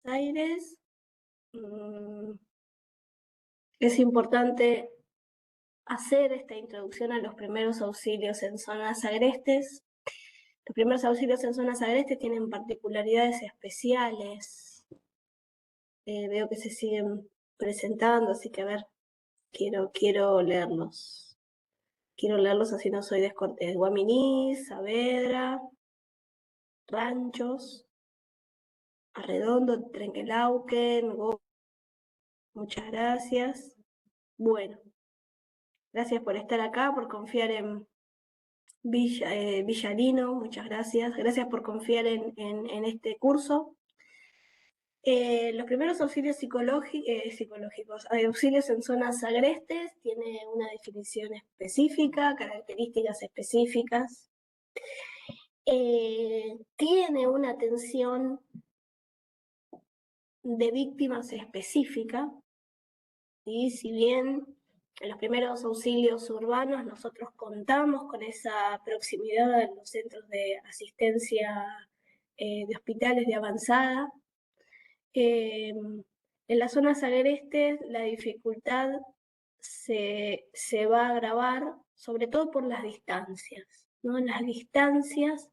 Aires. Es importante hacer esta introducción a los primeros auxilios en zonas agrestes. Los primeros auxilios en zonas agrestes tienen particularidades especiales. Veo que se siguen presentando, así que a ver, quiero leerlos. Quiero leerlos así no soy descortés. Guaminí, Saavedra, Ranchos, Arredondo, Trenquelauquen, muchas gracias. Bueno, gracias por estar acá, por confiar en Villarino, muchas gracias. Gracias por confiar en este curso. Los primeros auxilios psicológicos, auxilios en zonas agrestes, tiene una definición específica, características específicas. Tiene una atención de víctimas específica, y si bien en los primeros auxilios urbanos nosotros contamos con esa proximidad en los centros de asistencia de hospitales de avanzada, en las zonas agrestes la dificultad se va a agravar, sobre todo por las distancias, ¿no? Las distancias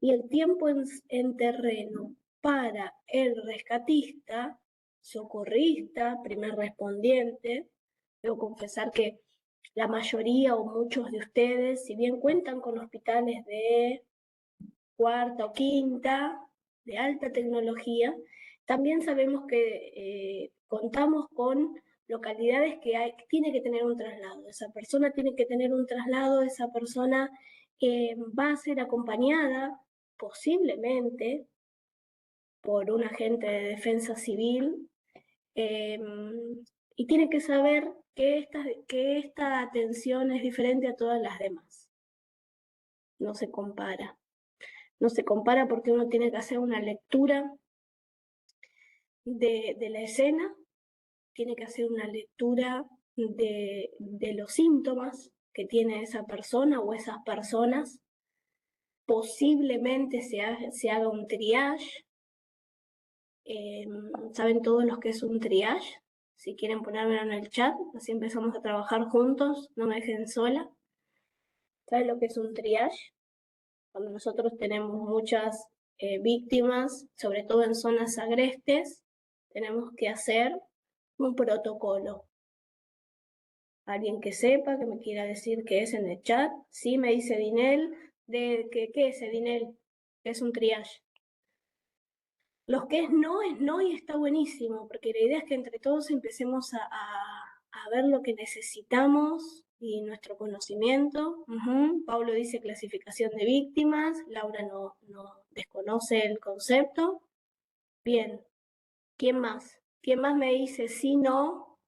y el tiempo en terreno para el rescatista, socorrista, primer respondiente. Debo confesar que la mayoría o muchos de ustedes, si bien cuentan con hospitales de cuarta o quinta, de alta tecnología, también sabemos que contamos con localidades que tiene que tener un traslado. Esa persona tiene que tener un traslado, esa persona va a ser acompañada posiblemente por un agente de defensa civil, y tiene que saber que esta atención es diferente a todas las demás. No se compara. No se compara porque uno tiene que hacer una lectura de la escena, tiene que hacer una lectura de los síntomas que tiene esa persona o esas personas. Posiblemente se haga un triage. ¿Saben todos los que es un triage? Si quieren ponérmelo en el chat, así empezamos a trabajar juntos, no me dejen sola. ¿Saben lo que es un triage? Cuando nosotros tenemos muchas víctimas, sobre todo en zonas agrestes, tenemos que hacer un protocolo. Alguien que sepa, que me quiera decir qué es en el chat. Sí, me dice Dinel, ¿qué es Dinel? Es un triage. Los que es no y está buenísimo, porque la idea es que entre todos empecemos a ver lo que necesitamos y nuestro conocimiento. Pablo dice clasificación de víctimas, Laura no desconoce el concepto. Bien, ¿quién más? ¿Quién más me dice sí, no?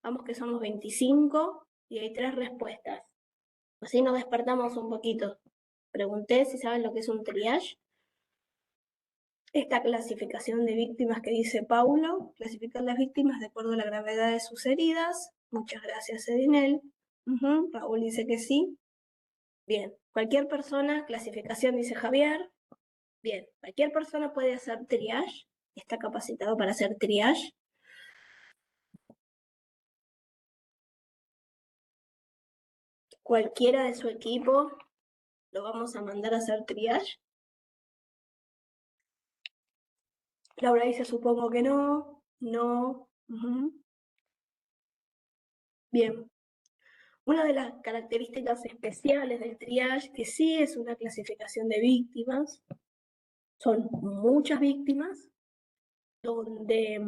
Vamos que somos 25 y hay 3 respuestas. Así nos despertamos un poquito. Pregunté si saben lo que es un triage. Esta clasificación de víctimas que dice Paulo, clasificar las víctimas de acuerdo a la gravedad de sus heridas. Muchas gracias, Edinel. Raúl dice que sí. Bien, cualquier persona, clasificación dice Javier. Bien, cualquier persona puede hacer triage, está capacitado para hacer triage. Cualquiera de su equipo lo vamos a mandar a hacer triage. Laura dice, supongo que no. Bien. Una de las características especiales del triage, que sí es una clasificación de víctimas, son muchas víctimas, donde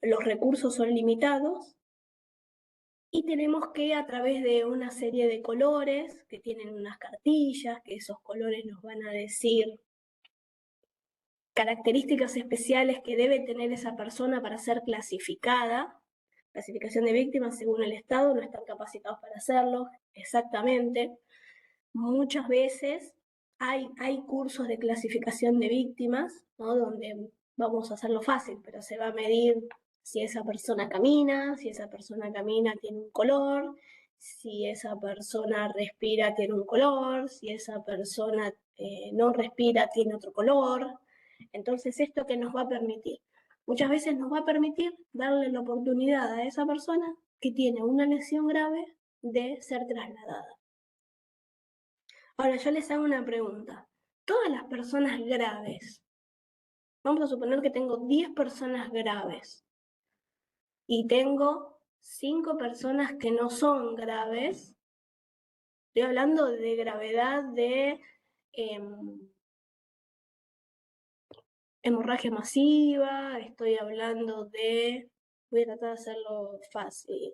los recursos son limitados, y tenemos que, a través de una serie de colores, que tienen unas cartillas, que esos colores nos van a decir características especiales que debe tener esa persona para ser clasificada. Clasificación de víctimas según el Estado, no están capacitados para hacerlo, exactamente. Muchas veces hay cursos de clasificación de víctimas, ¿no? Donde vamos a hacerlo fácil, pero se va a medir si esa persona camina, tiene un color, si esa persona respira tiene un color, si esa persona no respira tiene otro color. Entonces, ¿esto qué nos va a permitir? muchas veces nos va a permitir darle la oportunidad a esa persona que tiene una lesión grave de ser trasladada. Ahora yo les hago una pregunta. Todas las personas graves, vamos a suponer que tengo 10 personas graves y tengo 5 personas que no son graves. Estoy hablando de gravedad de hemorragia masiva, estoy hablando de, voy a tratar de hacerlo fácil,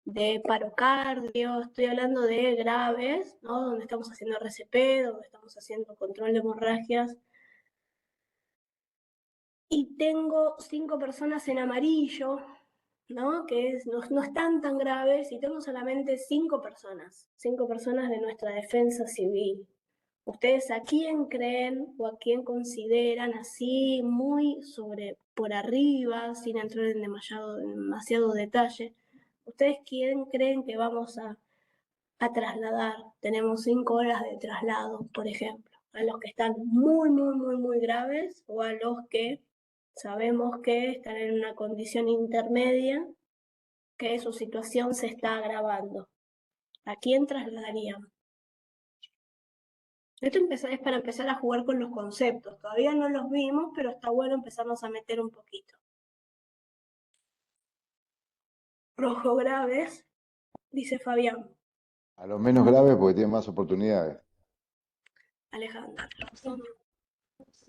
de parocardio, estoy hablando de graves, ¿no? Donde estamos haciendo RCP, donde estamos haciendo control de hemorragias. Y tengo 5 personas en amarillo, ¿no? Que no están tan graves, y tengo solamente 5 personas de nuestra defensa civil. ¿Ustedes a quién creen o a quién consideran, así muy por arriba, sin entrar en demasiado detalle, ustedes quién creen que vamos a trasladar? Tenemos 5 horas de traslado, por ejemplo, a los que están muy, muy, muy, muy graves, o a los que sabemos que están en una condición intermedia, que su situación se está agravando. ¿A quién trasladarían? Esto es para empezar a jugar con los conceptos. Todavía no los vimos, pero está bueno empezarnos a meter un poquito. Rojo graves, dice Fabián. A los menos graves porque tienen más oportunidades. Alejandro.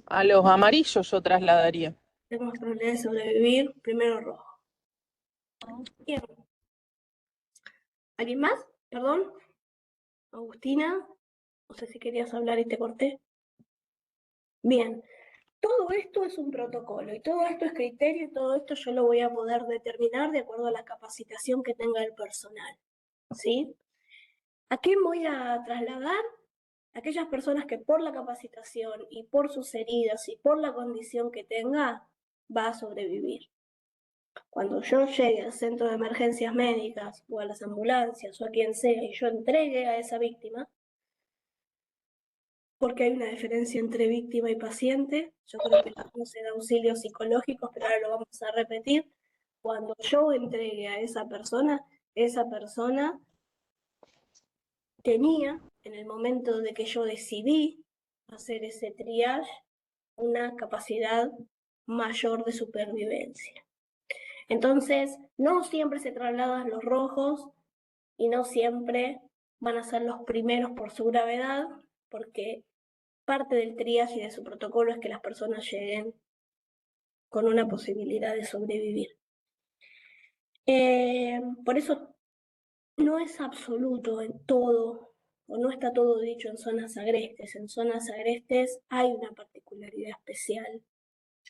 A los amarillos yo trasladaría. Tenemos probabilidad de sobrevivir, primero rojo. Bien. ¿Alguien más? Perdón. Agustina. No sé si querías hablar y te corté. Bien. Todo esto es un protocolo y todo esto es criterio y todo esto yo lo voy a poder determinar de acuerdo a la capacitación que tenga el personal. ¿Sí? ¿A quién voy a trasladar? Aquellas personas que por la capacitación y por sus heridas y por la condición que tenga, va a sobrevivir. Cuando yo llegue al centro de emergencias médicas o a las ambulancias o a quien sea y yo entregue a esa víctima, porque hay una diferencia entre víctima y paciente, yo creo que estamos en auxilios psicológicos, pero ahora lo vamos a repetir. Cuando yo entregue a esa persona tenía, en el momento de que yo decidí hacer ese triage, una capacidad mayor de supervivencia. Entonces, no siempre se trasladan los rojos y no siempre van a ser los primeros por su gravedad, porque parte del triage y de su protocolo es que las personas lleguen con una posibilidad de sobrevivir. Por eso no es absoluto en todo, o no está todo dicho en zonas agrestes. En zonas agrestes hay una particularidad especial.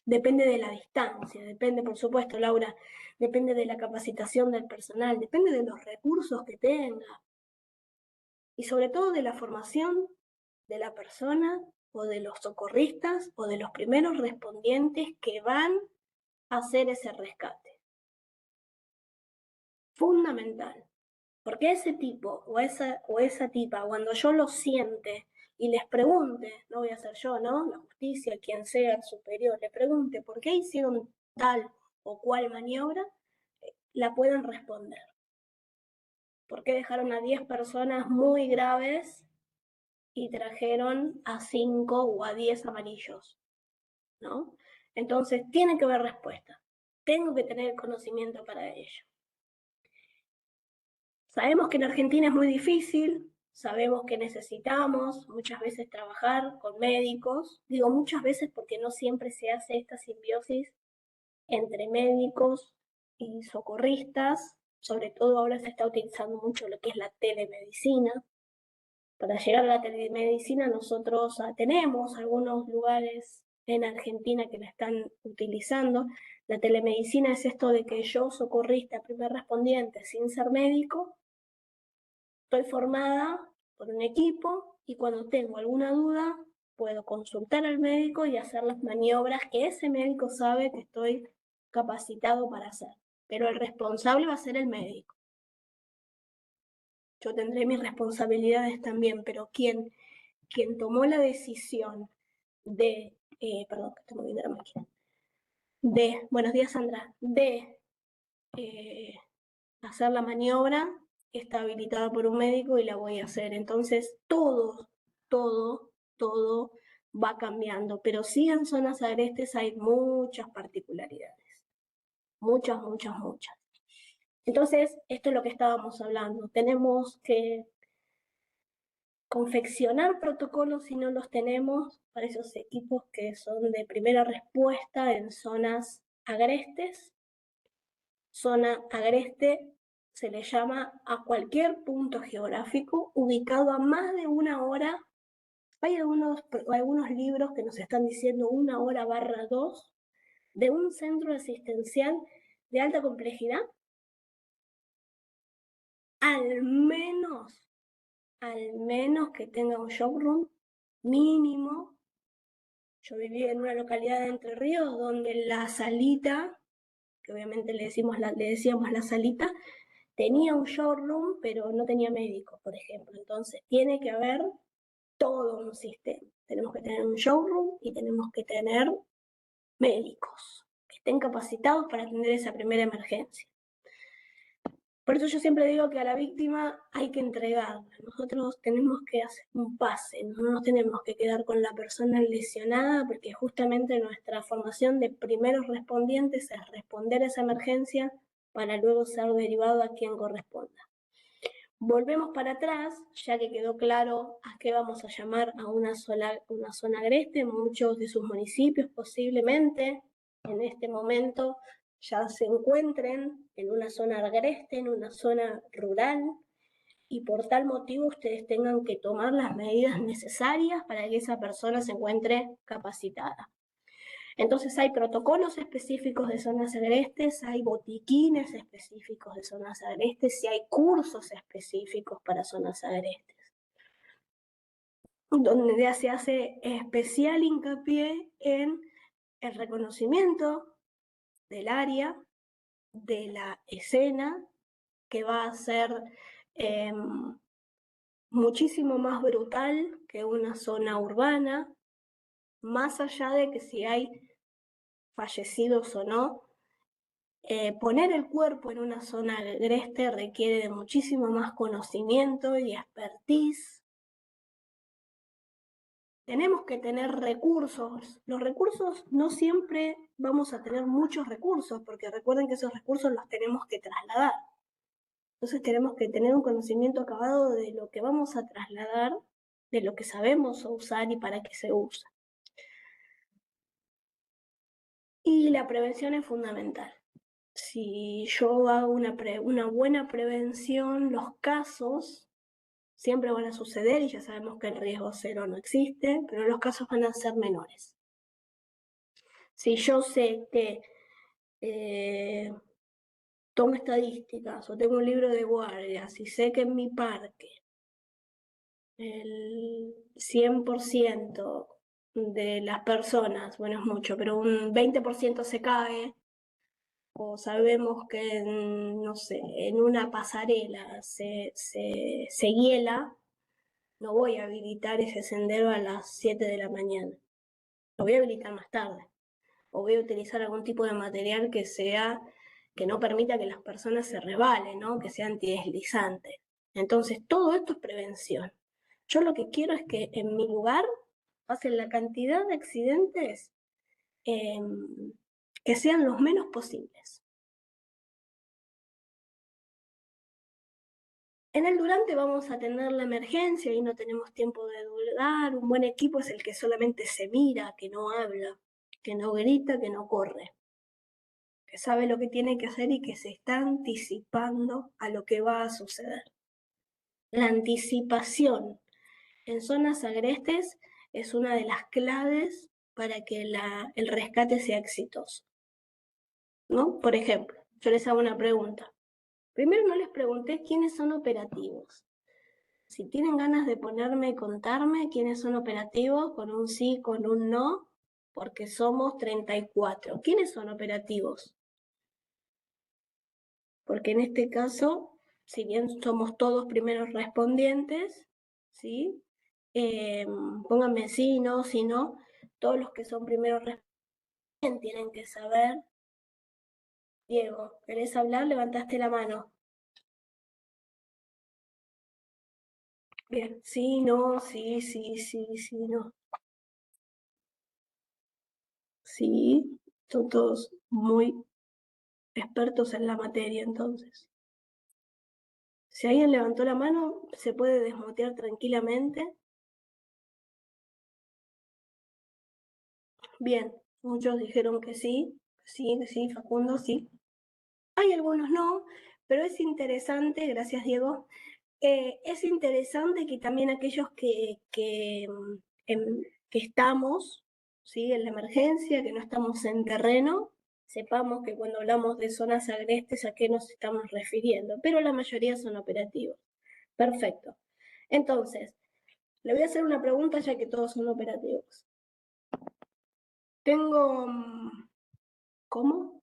Depende de la distancia, depende, por supuesto, Laura, depende de la capacitación del personal, depende de los recursos que tenga y sobre todo de la formación de la persona o de los socorristas o de los primeros respondientes que van a hacer ese rescate. Fundamental. Porque ese tipo o esa tipa, cuando yo lo siente y les pregunte, no voy a ser yo, ¿no? La justicia, quien sea el superior, le pregunte por qué hicieron tal o cual maniobra, la pueden responder. ¿Por qué dejaron a 10 personas muy graves y trajeron a 5 o a 10 amarillos? ¿No? Entonces, tiene que haber respuesta. Tengo que tener conocimiento para ello. Sabemos que en Argentina es muy difícil, sabemos que necesitamos muchas veces trabajar con médicos. Digo muchas veces porque no siempre se hace esta simbiosis entre médicos y socorristas. Sobre todo ahora se está utilizando mucho lo que es la telemedicina. Para llegar a la telemedicina nosotros tenemos algunos lugares en Argentina que la están utilizando. La telemedicina es esto de que yo, socorrista, primer respondiente, sin ser médico, estoy formada por un equipo y cuando tengo alguna duda puedo consultar al médico y hacer las maniobras que ese médico sabe que estoy capacitado para hacer. Pero el responsable va a ser el médico. Yo tendré mis responsabilidades también, pero quien tomó la decisión de, perdón, que estoy moviendo la máquina, buenos días Sandra, hacer la maniobra está habilitada por un médico y la voy a hacer. Entonces todo va cambiando, pero sí en zonas agrestes hay muchas particularidades, muchas. Entonces, esto es lo que estábamos hablando. Tenemos que confeccionar protocolos si no los tenemos para esos equipos que son de primera respuesta en zonas agrestes. Zona agreste se le llama a cualquier punto geográfico ubicado a más de 1 hora. Hay algunos libros que nos están diciendo 1 hora/2 de un centro asistencial de alta complejidad. Al menos que tenga un showroom mínimo. Yo viví en una localidad de Entre Ríos donde la salita, que obviamente le decíamos la salita, tenía un showroom, pero no tenía médicos, por ejemplo. Entonces tiene que haber todo un sistema. Tenemos que tener un showroom y tenemos que tener médicos que estén capacitados para atender esa primera emergencia. Por eso yo siempre digo que a la víctima hay que entregarla. Nosotros tenemos que hacer un pase, no nos tenemos que quedar con la persona lesionada, porque justamente nuestra formación de primeros respondientes es responder a esa emergencia para luego ser derivado a quien corresponda. Volvemos para atrás, ya que quedó claro a qué vamos a llamar a una zona agreste. Muchos de sus municipios posiblemente en este momento ya se encuentren en una zona agreste, en una zona rural, y por tal motivo ustedes tengan que tomar las medidas necesarias para que esa persona se encuentre capacitada. Entonces hay protocolos específicos de zonas agrestes, hay botiquines específicos de zonas agrestes y hay cursos específicos para zonas agrestes, donde se hace especial hincapié en el reconocimiento del área, de la escena, que va a ser muchísimo más brutal que una zona urbana, más allá de que si hay fallecidos o no. Poner el cuerpo en una zona agreste requiere de muchísimo más conocimiento y expertise. Tenemos que tener recursos. Los recursos no siempre vamos a tener muchos recursos, porque recuerden que esos recursos los tenemos que trasladar. Entonces tenemos que tener un conocimiento acabado de lo que vamos a trasladar, de lo que sabemos usar y para qué se usa. Y la prevención es fundamental. Si yo hago una buena prevención, los casos siempre van a suceder y ya sabemos que el riesgo cero no existe, pero los casos van a ser menores. Si yo sé que tomo estadísticas o tengo un libro de guardias y sé que en mi parque el 100% de las personas, bueno, es mucho, pero un 20% se cae, o sabemos que, no sé, en una pasarela se hiela, no voy a habilitar ese sendero a las 7 de la mañana. Lo voy a habilitar más tarde. O voy a utilizar algún tipo de material que no permita que las personas se resbalen, ¿no? Que sea antideslizante. Entonces, todo esto es prevención. Yo lo que quiero es que en mi lugar pasen la cantidad de accidentes que sean los menos posibles. En el durante vamos a tener la emergencia y no tenemos tiempo de dudar. Un buen equipo es el que solamente se mira, que no habla, que no grita, que no corre, que sabe lo que tiene que hacer y que se está anticipando a lo que va a suceder. La anticipación en zonas agrestes es una de las claves para que el rescate sea exitoso, ¿no? Por ejemplo, yo les hago una pregunta. Primero no les pregunté quiénes son operativos. Si tienen ganas de ponerme y contarme quiénes son operativos, con un sí, con un no, porque somos 34. ¿Quiénes son operativos? Porque en este caso, si bien somos todos primeros respondientes, ¿sí? Pónganme sí, no, si no, todos los que son primeros respondientes tienen que saber. Diego, ¿querés hablar? Levantaste la mano. Bien, sí, no, sí, sí, sí, sí, no. Sí, son todos muy expertos en la materia, entonces. Si alguien levantó la mano, se puede desmutear tranquilamente. Bien, muchos dijeron que sí, Facundo, sí. Hay algunos no, pero es interesante, gracias Diego, es interesante que también aquellos que estamos, ¿sí? En la emergencia, que no estamos en terreno, sepamos que cuando hablamos de zonas agrestes a qué nos estamos refiriendo, pero la mayoría son operativos. Perfecto. Entonces, le voy a hacer una pregunta ya que todos son operativos. Tengo... ¿Cómo?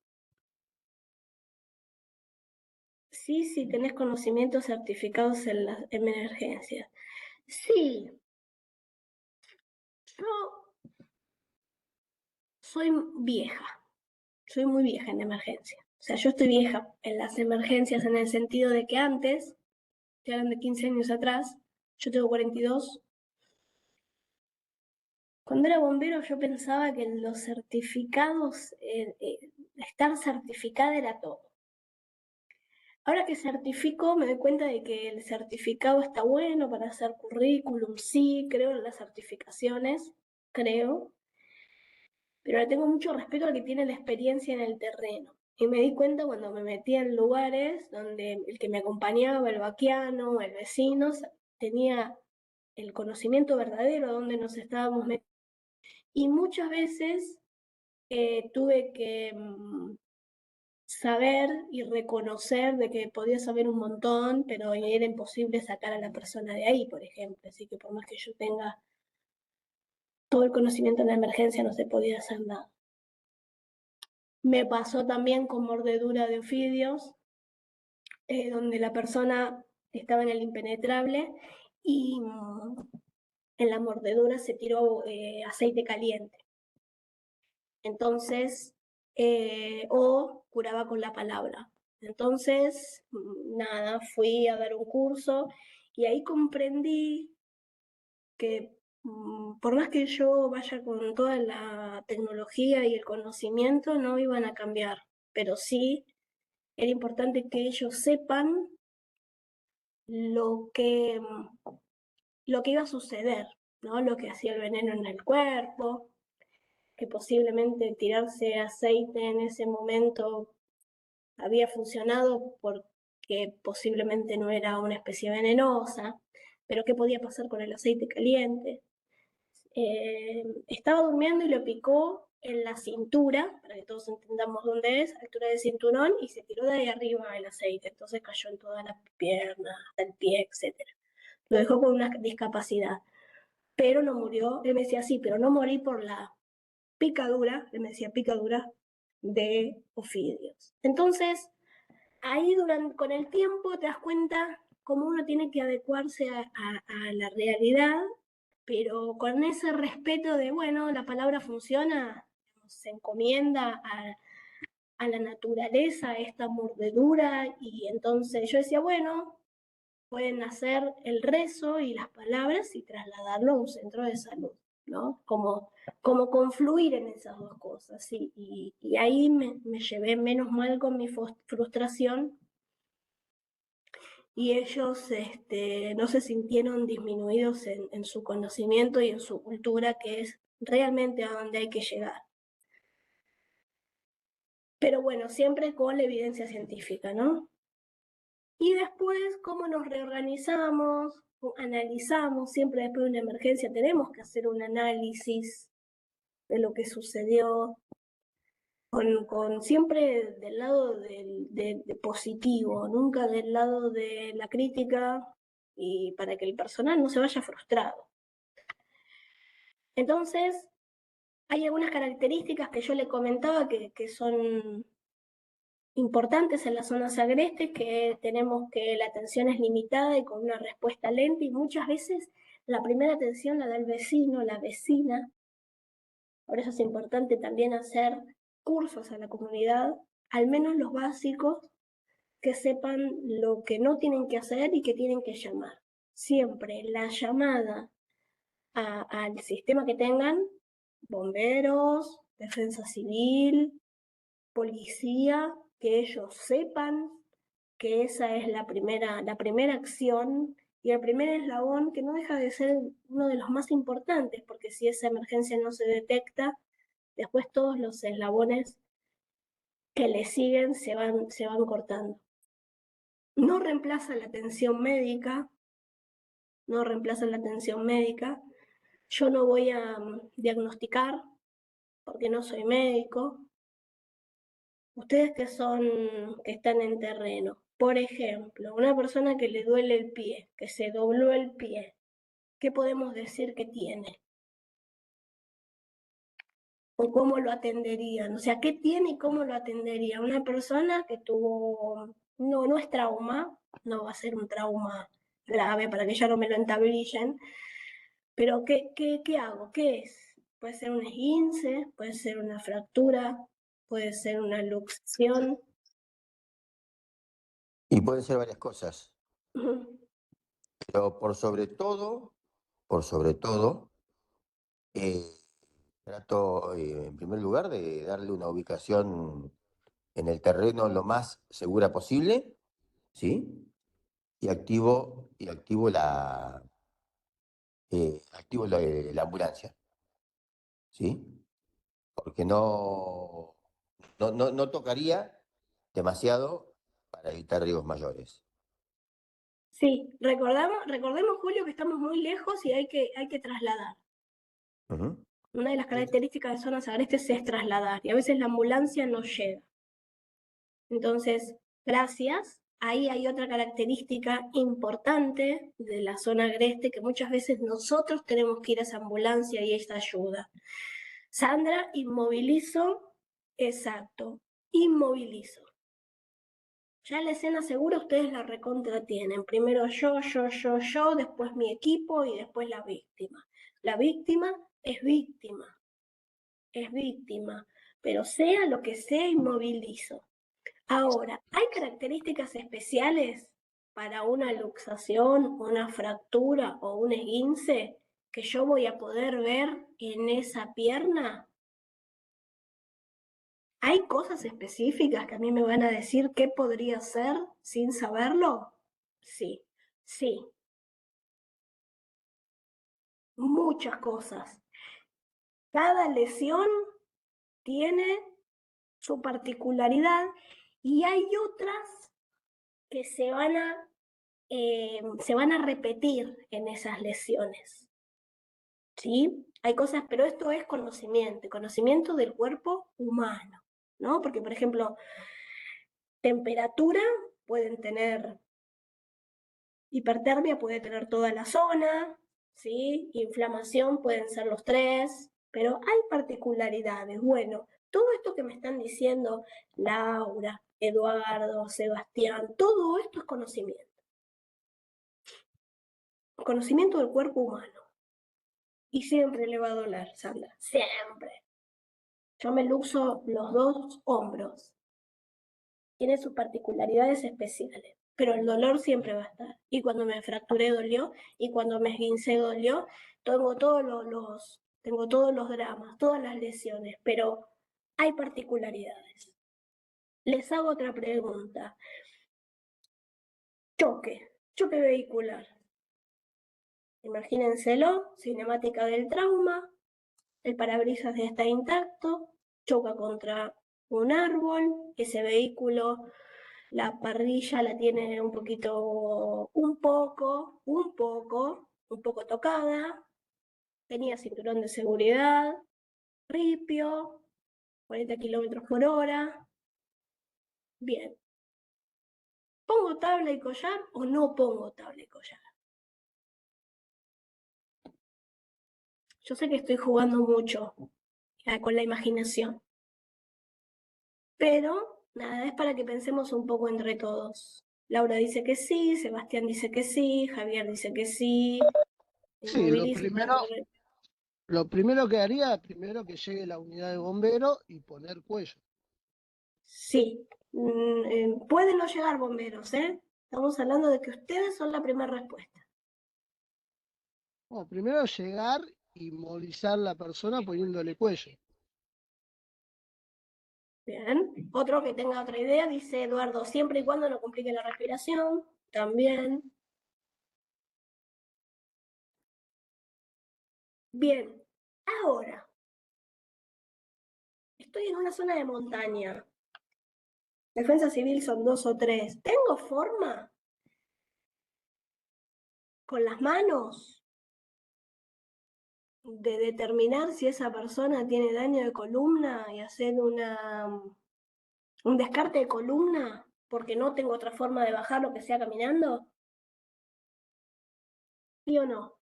Sí, sí, tenés conocimientos certificados en las emergencias. Sí, yo soy vieja, soy muy vieja en emergencia. O sea, yo estoy vieja en las emergencias en el sentido de que antes, estoy hablando de 15 años atrás, yo tengo 42. Cuando era bombero yo pensaba que los certificados, estar certificada era todo. Ahora que certifico me doy cuenta de que el certificado está bueno para hacer currículum, sí, creo en las certificaciones, creo, pero le tengo mucho respeto al que tiene la experiencia en el terreno. Y me di cuenta cuando me metía en lugares donde el que me acompañaba, el vaquiano, el vecino, tenía el conocimiento verdadero de dónde nos estábamos metiendo. Y muchas veces tuve que saber y reconocer de que podía saber un montón, pero era imposible sacar a la persona de ahí, por ejemplo. Así que por más que yo tenga todo el conocimiento en la emergencia, no se podía hacer nada. Me pasó también con mordedura de ofidios, donde la persona estaba en el impenetrable y en la mordedura se tiró aceite caliente. Entonces, o curaba con la palabra. Entonces, nada, fui a dar un curso y ahí comprendí que por más que yo vaya con toda la tecnología y el conocimiento, no iban a cambiar, pero sí era importante que ellos sepan lo que, lo que iba a suceder, ¿no? Lo que hacía el veneno en el cuerpo, que posiblemente tirarse aceite en ese momento había funcionado porque posiblemente no era una especie venenosa, pero qué podía pasar con el aceite caliente. Estaba durmiendo y lo picó en la cintura, para que todos entendamos dónde es, altura de cinturón, y se tiró de ahí arriba el aceite, entonces cayó en toda la pierna, hasta el pie, etc. Lo dejó con una discapacidad, pero no murió. Él me decía, sí, pero no morí por la picadura, él me decía picadura de ofidios. Entonces, ahí con el tiempo te das cuenta cómo uno tiene que adecuarse a la realidad, pero con ese respeto de, bueno, la palabra funciona, se encomienda a la naturaleza, a esta mordedura, y entonces yo decía, bueno, pueden hacer el rezo y las palabras y trasladarlo a un centro de salud, ¿no? Como confluir en esas dos cosas, ¿sí? Y ahí me llevé menos mal con mi frustración y ellos no se sintieron disminuidos en su conocimiento y en su cultura, que es realmente a donde hay que llegar. Pero bueno, siempre con la evidencia científica, ¿no? Y después, cómo nos reorganizamos, analizamos, siempre después de una emergencia tenemos que hacer un análisis de lo que sucedió, con siempre del lado de positivo, nunca del lado de la crítica, y para que el personal no se vaya frustrado. Entonces, hay algunas características que yo le comentaba que son importantes en las zonas agrestes, que tenemos que la atención es limitada y con una respuesta lenta, y muchas veces la primera atención la da el vecino, la vecina, Por eso es importante también hacer cursos a la comunidad, al menos los básicos, que sepan lo que no tienen que hacer y que tienen que llamar. Siempre la llamada al sistema que tengan, bomberos, defensa civil, policía, que ellos sepan que esa es la primera acción y el primer eslabón, que no deja de ser uno de los más importantes, porque si esa emergencia no se detecta, después todos los eslabones que le siguen se van cortando. No reemplaza la atención médica, no reemplaza la atención médica. Yo no voy a diagnosticar porque no soy médico. Ustedes que están en terreno, por ejemplo, una persona que le duele el pie, que se dobló el pie, ¿qué podemos decir que tiene? ¿O cómo lo atenderían? O sea, ¿qué tiene y cómo lo atendería? Una persona que tuvo, no es trauma, no va a ser un trauma grave para que ya no me lo entablillen, pero ¿qué hago? ¿Qué es? Puede ser un esguince, puede ser una fractura, puede ser una luxación. Y pueden ser varias cosas, Ujú. pero por sobre todo, eh, trato en primer lugar de darle una ubicación en el terreno lo más segura posible, ¿sí? Y activo la ambulancia, ¿sí? Porque no tocaría demasiado para evitar riesgos mayores. Sí, recordemos, Julio, que estamos muy lejos y hay que trasladar. Ujú. Una de las características de zonas agrestes es trasladar, y a veces la ambulancia no llega. Entonces, gracias. Ahí hay otra característica importante de la zona agreste, que muchas veces nosotros tenemos que ir a esa ambulancia y esta ayuda. Sandra, inmovilizo, exacto, inmovilizo. Ya la escena segura ustedes la recontra tienen. Primero yo, después mi equipo y después la víctima. La víctima es víctima, pero sea lo que sea, inmovilizo. Ahora, ¿hay características especiales para una luxación, una fractura o un esguince que yo voy a poder ver en esa pierna? ¿Hay cosas específicas que a mí me van a decir qué podría ser sin saberlo? Sí, sí, muchas cosas. Cada lesión tiene su particularidad y hay otras que se van a repetir en esas lesiones. ¿Sí? Hay cosas, pero esto es conocimiento del cuerpo humano, ¿no? Porque, por ejemplo, temperatura pueden tener, hipertermia puede tener toda la zona, ¿sí? Inflamación pueden ser los tres, pero hay particularidades. Bueno, todo esto que me están diciendo Laura, Eduardo, Sebastián, todo esto es conocimiento. Conocimiento del cuerpo humano. Y siempre le va a doler, Sandra, siempre. Yo me luxo los dos hombros. Tiene sus particularidades especiales, pero el dolor siempre va a estar. Y cuando me fracturé dolió, y cuando me esguincé dolió. Tengo todos los dramas, todas las lesiones, pero hay particularidades. Les hago otra pregunta. Choque vehicular. Imagínenselo, cinemática del trauma, el parabrisas está intacto, choca contra un árbol, ese vehículo, la parrilla la tiene un poco tocada, tenía cinturón de seguridad, ripio, 40 kilómetros por hora. Bien, ¿pongo tabla y collar o no pongo tabla y collar? Yo sé que estoy jugando mucho con la imaginación, pero nada, es para que pensemos un poco entre todos. Laura dice que sí, Sebastián dice que sí, Javier dice que sí. Sí, lo Inmoviliza. primero, Lo primero que haría, primero que llegue la unidad de bomberos y poner cuello. Sí, pueden no llegar bomberos, ¿eh? Estamos hablando de que ustedes son la primera respuesta. Bueno, primero llegar y movilizar a la persona poniéndole cuello. Bien. Otro que tenga otra idea, dice Eduardo, siempre y cuando no complique la respiración, también. Bien, ahora, estoy en una zona de montaña. Defensa civil son 2 o 3. ¿Tengo forma con las manos de determinar si esa persona tiene daño de columna y hacer un descarte de columna porque no tengo otra forma de bajar que sea caminando? ¿Sí o no?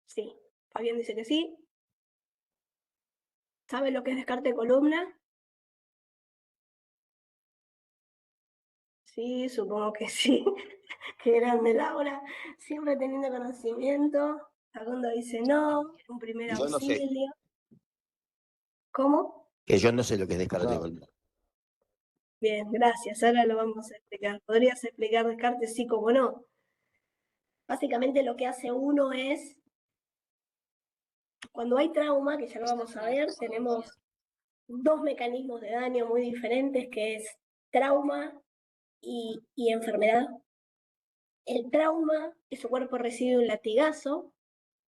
Sí. Fabián dice que sí. ¿Sabe lo que es descarte de columna? Sí, supongo que sí. Qué grande Laura, siempre teniendo conocimiento. Facundo dice no, un primer Yo no sé, auxilio. ¿Cómo? que yo no sé lo que es descarte de No, columna. Bien, gracias. Ahora lo vamos a explicar. ¿Podrías explicar descarte? Sí, como no. Básicamente lo que hace uno es, cuando hay trauma, que ya lo vamos a ver, tenemos dos mecanismos de daño muy diferentes, que es trauma y enfermedad. El trauma, que su cuerpo recibe un latigazo,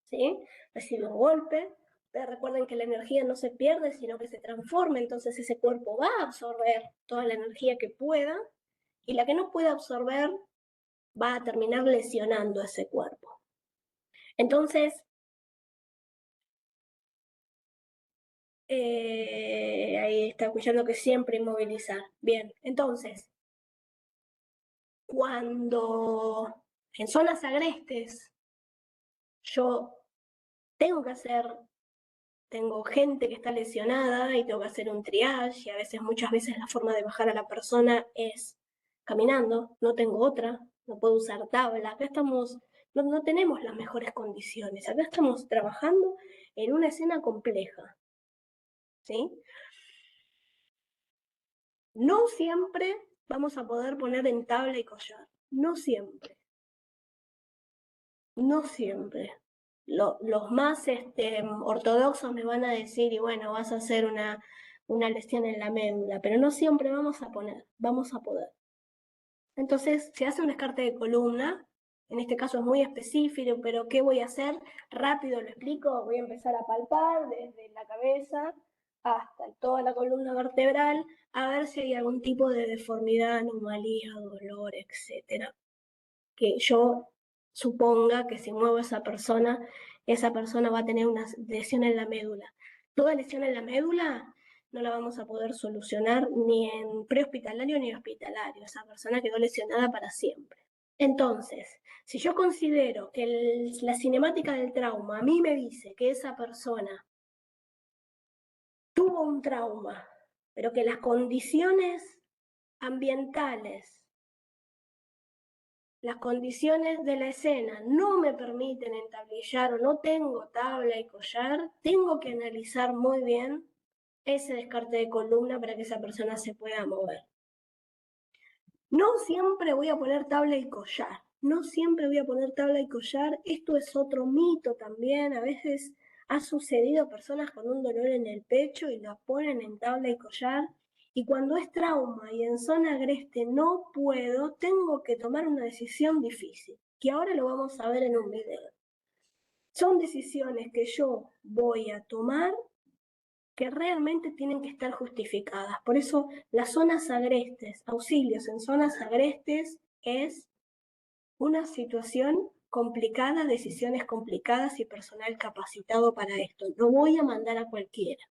¿sí? Recibe un golpe, pero recuerden que la energía no se pierde, sino que se transforma, entonces ese cuerpo va a absorber toda la energía que pueda, y la que no pueda absorber va a terminar lesionando a ese cuerpo. Entonces, ahí está escuchando que siempre inmovilizar. Bien, entonces, cuando en zonas agrestes yo tengo que hacer, tengo gente que está lesionada y tengo que hacer un triage, y a veces, muchas veces la forma de bajar a la persona es caminando, no tengo otra, no puedo usar tabla, acá estamos, no tenemos las mejores condiciones, acá estamos trabajando en una escena compleja, ¿sí? No siempre vamos a poder poner en tabla y collar, no siempre, no siempre. Los más ortodoxos me van a decir, y bueno, vas a hacer una lesión en la médula, pero no siempre vamos a poder. Entonces, se hace un descarte de columna, en este caso es muy específico, pero ¿qué voy a hacer? Rápido lo explico, voy a empezar a palpar desde la cabeza hasta toda la columna vertebral, a ver si hay algún tipo de deformidad, anomalía, dolor, etcétera. Que yo suponga que si muevo a esa persona va a tener una lesión en la médula. Toda lesión en la médula no la vamos a poder solucionar ni en prehospitalario ni hospitalario. Esa persona quedó lesionada para siempre. Entonces, si yo considero que la cinemática del trauma a mí me dice que esa persona tuvo un trauma, pero que las condiciones ambientales, las condiciones de la escena no me permiten entablillar o no tengo tabla y collar, tengo que analizar muy bien ese descarte de columna para que esa persona se pueda mover. No siempre voy a poner tabla y collar, no siempre voy a poner tabla y collar, esto es otro mito también, a veces ha sucedido a personas con un dolor en el pecho y la ponen en tabla y collar, y cuando es trauma y en zona agreste no puedo, tengo que tomar una decisión difícil, que ahora lo vamos a ver en un video. Son decisiones que yo voy a tomar que realmente tienen que estar justificadas. Por eso las zonas agrestes, auxilios en zonas agrestes es una situación complicada, decisiones complicadas y personal capacitado para esto. No voy a mandar a cualquiera.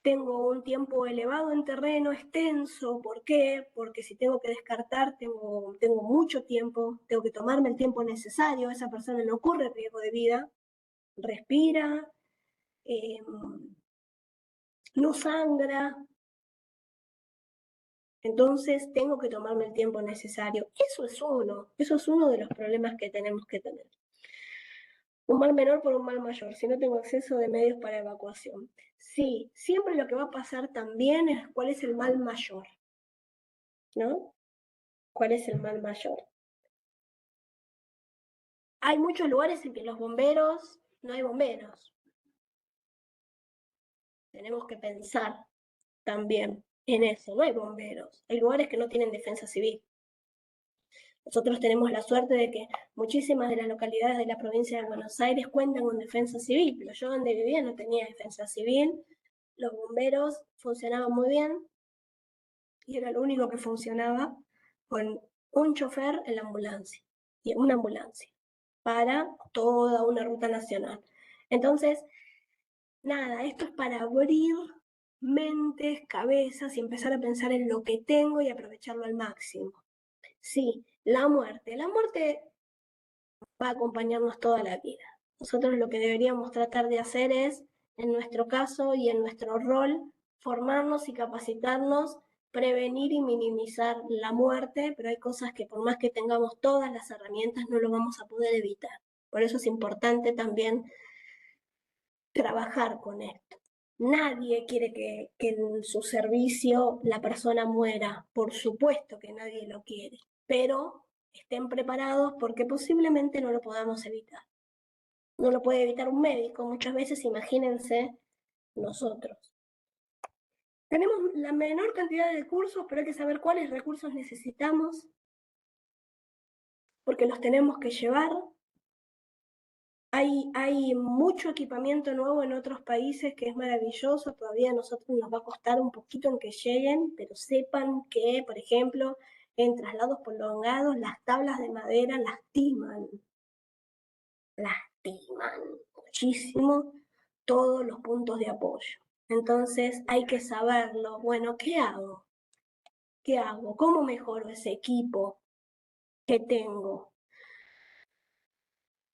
Tengo un tiempo elevado en terreno, extenso. ¿Por qué? Porque si tengo que descartar, tengo mucho tiempo, tengo que tomarme el tiempo necesario. Esa persona no corre riesgo de vida, respira, no sangra. Entonces tengo que tomarme el tiempo necesario. Eso es uno de los problemas que tenemos que tener. Un mal menor por un mal mayor, si no tengo acceso de medios para evacuación. Sí, siempre lo que va a pasar también es cuál es el mal mayor, ¿no? ¿Cuál es el mal mayor? Hay muchos lugares en que los bomberos, no hay bomberos. Tenemos que pensar también en eso, no hay bomberos. Hay lugares que no tienen defensa civil. Nosotros tenemos la suerte de que muchísimas de las localidades de la provincia de Buenos Aires cuentan con defensa civil, pero yo donde vivía no tenía defensa civil. Los bomberos funcionaban muy bien y era lo único que funcionaba con un chofer en la ambulancia, y una ambulancia, para toda una ruta nacional. Entonces, nada, esto es para abrir mentes, cabezas y empezar a pensar en lo que tengo y aprovecharlo al máximo. Sí, la muerte va a acompañarnos toda la vida. Nosotros lo que deberíamos tratar de hacer es, en nuestro caso y en nuestro rol, formarnos y capacitarnos, prevenir y minimizar la muerte, pero hay cosas que por más que tengamos todas las herramientas no lo vamos a poder evitar. Por eso es importante también trabajar con esto. Nadie quiere que en su servicio la persona muera, por supuesto que nadie lo quiere, pero estén preparados porque posiblemente no lo podamos evitar. No lo puede evitar un médico, muchas veces imagínense nosotros. Tenemos la menor cantidad de recursos, pero hay que saber cuáles recursos necesitamos, porque los tenemos que llevar. Hay mucho equipamiento nuevo en otros países que es maravilloso, todavía a nosotros nos va a costar un poquito en que lleguen, pero sepan que, por ejemplo, en traslados prolongados, las tablas de madera lastiman muchísimo todos los puntos de apoyo. Entonces hay que saberlo. Bueno, ¿qué hago? ¿Qué hago? ¿Cómo mejoro ese equipo que tengo?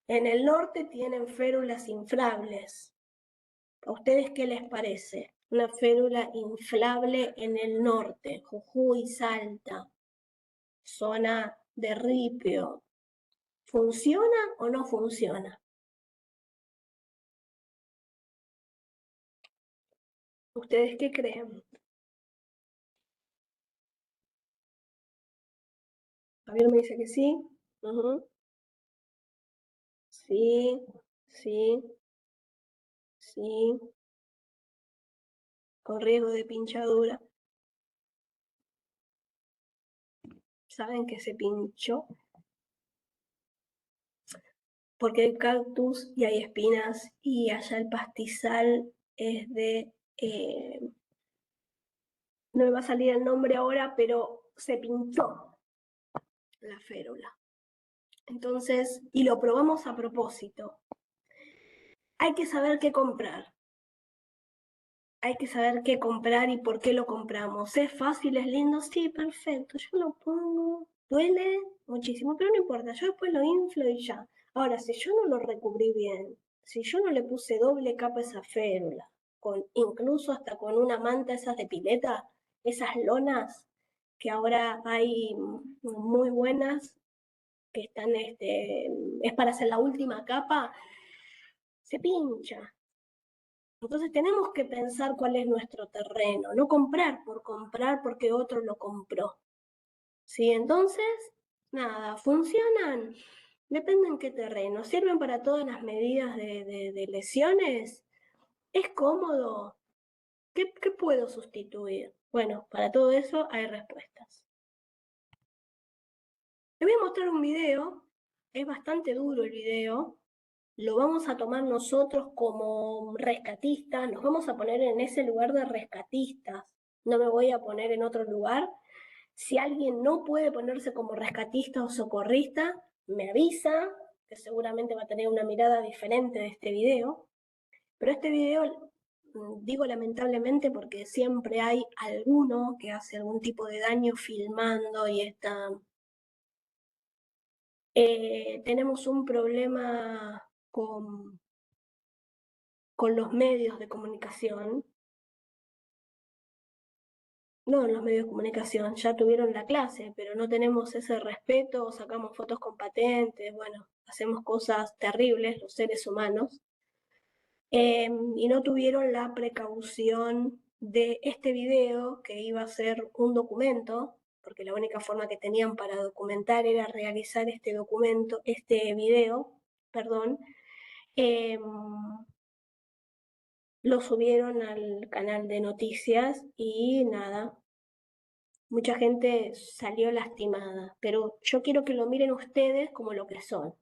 En el norte tienen férulas inflables. ¿A ustedes qué les parece? Una férula inflable en el norte, Jujuy, Salta, zona de ripio. ¿Funciona o no funciona? ¿Ustedes qué creen? Javier me dice que sí. Sí, sí, sí, con riesgo de pinchadura. ¿Saben que se pinchó? Porque hay cactus y hay espinas y allá el pastizal es de... no me va a salir el nombre ahora, pero se pinchó la férula. Entonces, y lo probamos a propósito. Hay que saber qué comprar. Hay que saber qué comprar y por qué lo compramos. ¿Es fácil, es lindo? Sí, perfecto. Yo lo pongo. Duele muchísimo, pero no importa. Yo después lo inflo y ya. Ahora, si yo no lo recubrí bien, si yo no le puse doble capa a esa férula, incluso hasta con una manta esas de pileta, esas lonas que ahora hay muy buenas, que están, es para hacer la última capa, se pincha. Entonces tenemos que pensar cuál es nuestro terreno, no comprar por comprar porque otro lo compró. ¿Sí? Entonces, nada, ¿funcionan? Depende en qué terreno. ¿Sirven para todas las medidas de lesiones? ¿Es cómodo? ¿Qué puedo sustituir? Bueno, para todo eso hay respuestas. Les voy a mostrar un video, es bastante duro el video, lo vamos a tomar nosotros como rescatistas, nos vamos a poner en ese lugar de rescatistas, no me voy a poner en otro lugar. Si alguien no puede ponerse como rescatista o socorrista, me avisa, que seguramente va a tener una mirada diferente de este video. Pero este video, digo lamentablemente porque siempre hay alguno que hace algún tipo de daño filmando y está... tenemos un problema con los medios de comunicación, no en los medios de comunicación, ya tuvieron la clase, pero no tenemos ese respeto, sacamos fotos con patentes, bueno, hacemos cosas terribles los seres humanos, y no tuvieron la precaución de este video que iba a ser un documento, porque la única forma que tenían para documentar era realizar este video, perdón, em, lo subieron al canal de noticias y nada, mucha gente salió lastimada, pero yo quiero que lo miren ustedes como lo que son.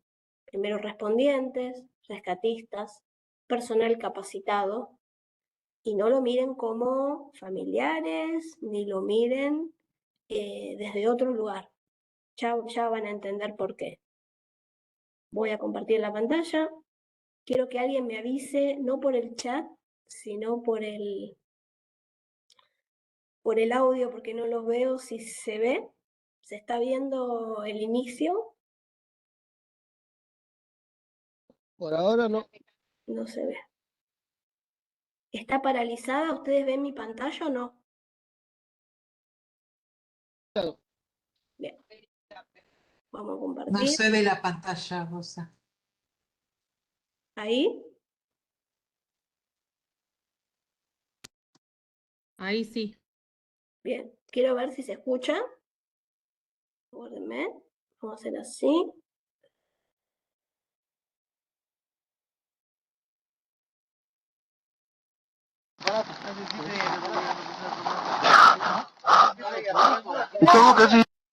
Primeros respondientes, rescatistas, personal capacitado, y no lo miren como familiares, ni lo miren desde otro lugar. Ya van a entender por qué. Voy a compartir la pantalla. Quiero que alguien me avise, no por el chat, sino por el audio, porque no los veo si se ve. ¿Se está viendo el inicio? Por ahora no. No se ve. ¿Está paralizada? ¿Ustedes ven mi pantalla o no? Claro. Bien. Vamos a No compartir. se ve la pantalla, Rosa. Ahí. Ahí sí. Bien. Quiero ver si se escucha. Guárdenme. Vamos a hacer así.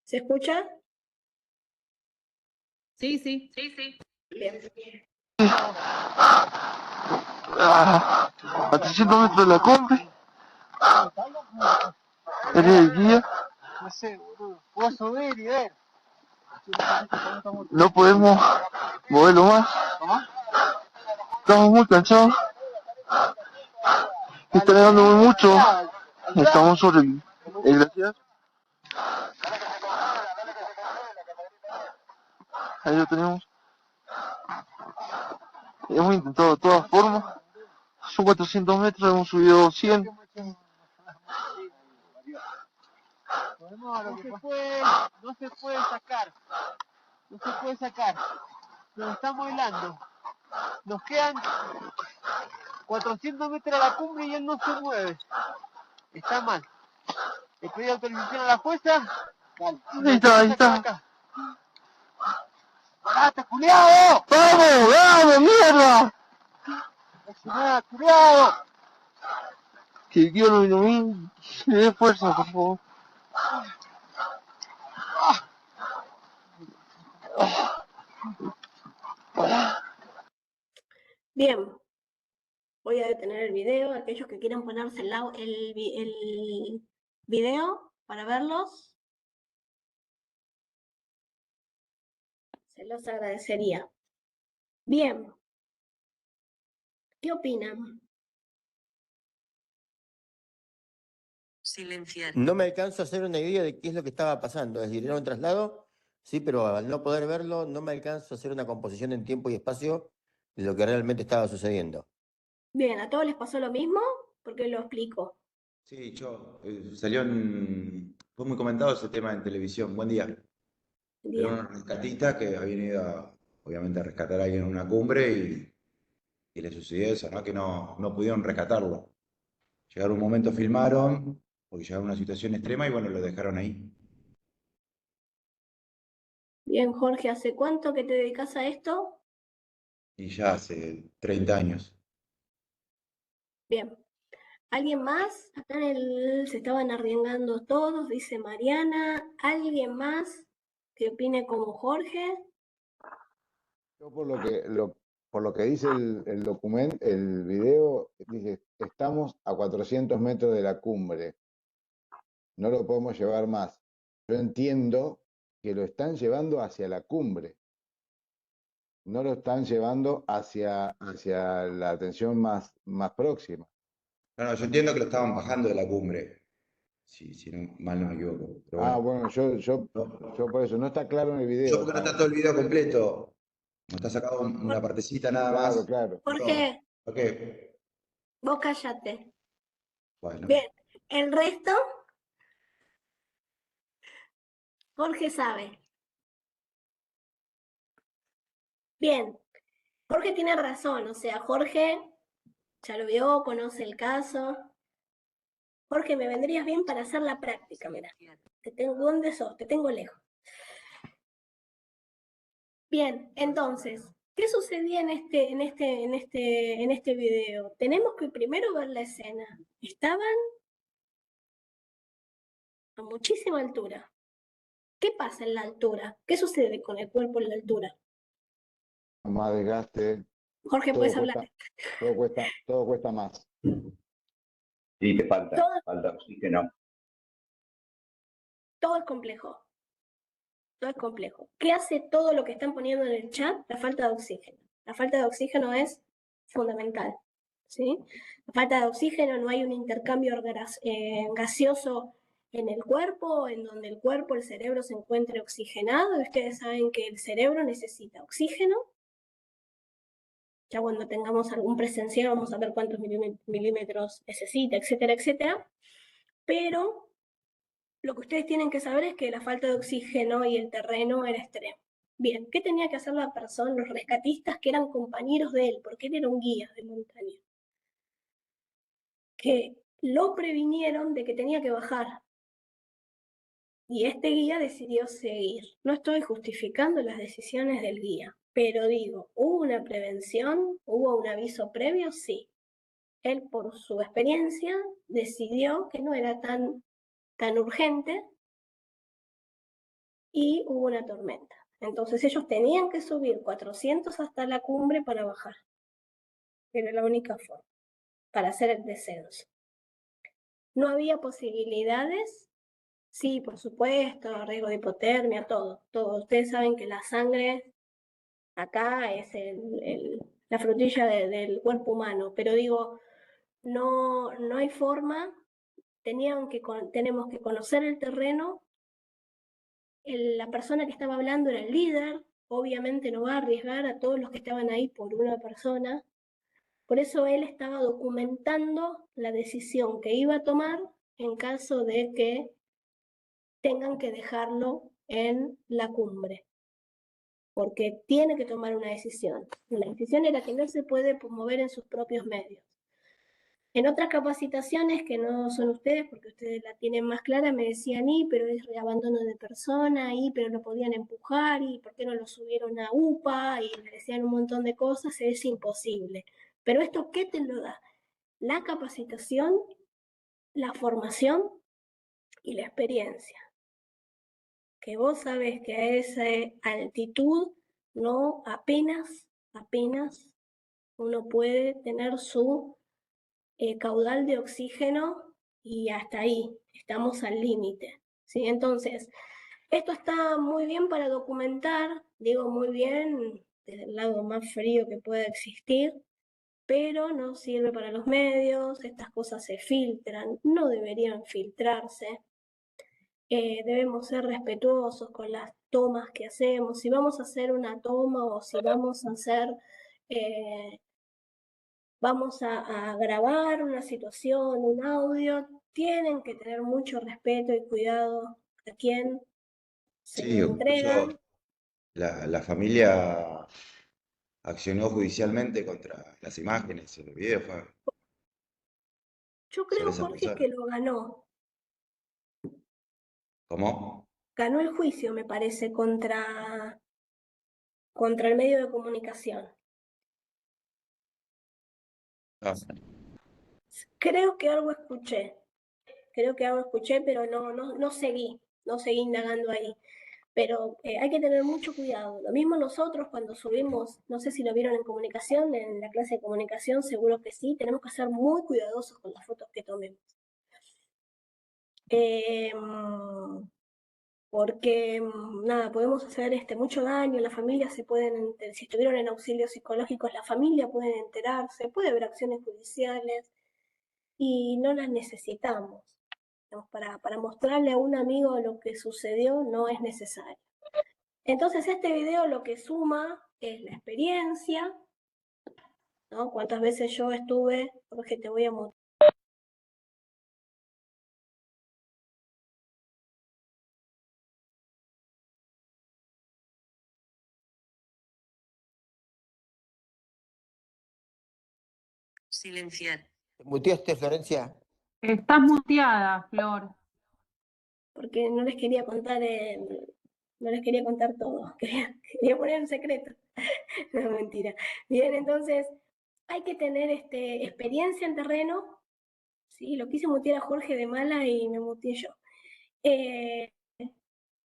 ¿Se escucha? Sí, sí. Bien. A 300 metros de la cumbre, eres el guía. No sé, boludo. Puedo subir y ver. No podemos moverlo más. Estamos muy cansados. Está nevando muy mucho. Estamos sobre el glaciar. Ahí lo tenemos. Hemos intentado de todas formas. Son 400 metros, hemos subido 100. No se puede sacar. No se puede sacar. Nos estamos helando. Nos quedan 400 metros a la cumbre y él no se mueve. Está mal. Le pedí autorización a la jueza. Ahí está, ahí está. ¡Parate, culiao! ¡Vamos, vamos, mierda! ¡Nada, culiao! Que Dios lo ilumine y le dé fuerza, por favor. Bien. Voy a detener el video. Aquellos que quieran ponerse el video para verlos, se los agradecería. Bien. ¿Qué opinan? Silenciar. No me alcanzo a hacer una idea de qué es lo que estaba pasando. Es decir, era un traslado, sí, pero al no poder verlo, no me alcanzo a hacer una composición en tiempo y espacio de lo que realmente estaba sucediendo. Bien, ¿a todos les pasó lo mismo? Porque lo explico. Sí, fue muy comentado ese tema en televisión. Buen día. Era Bien. unos rescatistas que habían ido, obviamente, a rescatar a alguien en una cumbre y le sucedió eso, ¿no? Que no pudieron rescatarlo. Llegaron un momento, filmaron, porque llegaron a una situación extrema y bueno, lo dejaron ahí. Bien, Jorge, ¿hace cuánto que te dedicas a esto? Y ya hace 30 años. Bien. ¿Alguien más? Acá se estaban arriesgando todos, dice Mariana. ¿Alguien más que opine como Jorge? Yo por lo que dice el documento, el video, dice, estamos a 400 metros de la cumbre. No lo podemos llevar más. Yo entiendo que lo están llevando hacia la cumbre. No lo están llevando hacia la atención más próxima. No, yo entiendo que lo estaban bajando de la cumbre, si mal no me equivoco. Pero Ah, bueno, bueno, yo por eso, no está claro en el video. yo porque no está todo el video completo, no está sacado una partecita nada Claro, más. claro. Jorge, Ok, vos cállate. bueno. Bien, el resto, Jorge sabe. Bien, Jorge tiene razón, o sea, Jorge ya lo vio, conoce el caso. Jorge, me vendrías bien para hacer la práctica, mira. ¿Dónde sos? Te tengo lejos. Bien, entonces, ¿qué sucedía en este video? Tenemos que primero ver la escena. Estaban a muchísima altura. ¿Qué pasa en la altura? ¿Qué sucede con el cuerpo en la altura? Más desgaste, Jorge, todo puedes hablar. todo cuesta más. Sí, te falta Todo oxígeno. Todo es complejo. Todo es complejo. ¿Qué hace todo lo que están poniendo en el chat? La falta de oxígeno. La falta de oxígeno es fundamental, ¿sí? La falta de oxígeno, no hay un intercambio gaseoso en el cuerpo, en donde el cuerpo, el cerebro se encuentre oxigenado. Ustedes saben que el cerebro necesita oxígeno. Ya cuando tengamos algún presencial vamos a ver cuántos milímetros necesita, etcétera, etcétera. Pero lo que ustedes tienen que saber es que la falta de oxígeno y el terreno era extremo. Bien, ¿qué tenía que hacer la persona, los rescatistas que eran compañeros de él? Porque él era un guía de montaña. Que lo previnieron de que tenía que bajar. Y este guía decidió seguir. No estoy justificando las decisiones del guía, pero digo, ¿hubo una prevención? ¿Hubo un aviso previo? Sí. Él, por su experiencia, decidió que no era tan urgente y hubo una tormenta. Entonces ellos tenían que subir 400 hasta la cumbre para bajar. Era la única forma, para hacer el descenso. No había posibilidades, sí, por supuesto, riesgo de hipotermia, todo. Ustedes saben que la sangre acá es la frutilla del cuerpo humano, pero digo, no hay forma, tenemos que conocer el terreno. La persona que estaba hablando era el líder, obviamente no va a arriesgar a todos los que estaban ahí por una persona, por eso él estaba documentando la decisión que iba a tomar en caso de que tengan que dejarlo en la cumbre, porque tiene que tomar una decisión. La decisión era que no se puede mover en sus propios medios. En otras capacitaciones que no son ustedes, porque ustedes la tienen más clara, me decían, pero es abandono de persona, pero lo podían empujar, y por qué no lo subieron a UPA, y me decían un montón de cosas, es imposible. Pero esto, ¿qué te lo da? La capacitación, la formación y la experiencia. Que vos sabés que a esa altitud no apenas uno puede tener su caudal de oxígeno y hasta ahí, estamos al límite, ¿sí? Entonces, esto está muy bien para documentar, digo muy bien, desde el lado más frío que pueda existir, pero no sirve para los medios, estas cosas se filtran, no deberían filtrarse. Debemos ser respetuosos con las tomas que hacemos, si vamos a hacer una toma o si vamos a hacer... vamos a grabar una situación, un audio, tienen que tener mucho respeto y cuidado a quien se Sí, lo incluso entregan. la familia accionó judicialmente contra las imágenes y el video fue Yo sobre creo, esa Jorge, persona. que lo ganó. ¿Cómo? Ganó el juicio, me parece, contra el medio de comunicación. Ah, Creo que algo escuché, pero no seguí indagando ahí. Pero hay que tener mucho cuidado. Lo mismo nosotros cuando subimos, no sé si lo vieron en comunicación, en la clase de comunicación, seguro que sí, tenemos que ser muy cuidadosos con las fotos que tomemos. Porque, nada, podemos hacer mucho daño, las familias se pueden, si estuvieron en auxilios psicológicos, la familia puede enterarse, puede haber acciones judiciales y no las necesitamos. Para mostrarle a un amigo lo que sucedió no es necesario. Entonces este video lo que suma es la experiencia, ¿no? Cuántas veces yo estuve, porque te voy a mostrar. Silenciar. ¿Te muteaste, Florencia? Estás muteada, Flor. Porque no les quería contar no les quería contar todo, quería poner un secreto. No, mentira. Bien, entonces hay que tener experiencia en terreno. Sí, lo quise mutear a Jorge de mala y me muteé yo.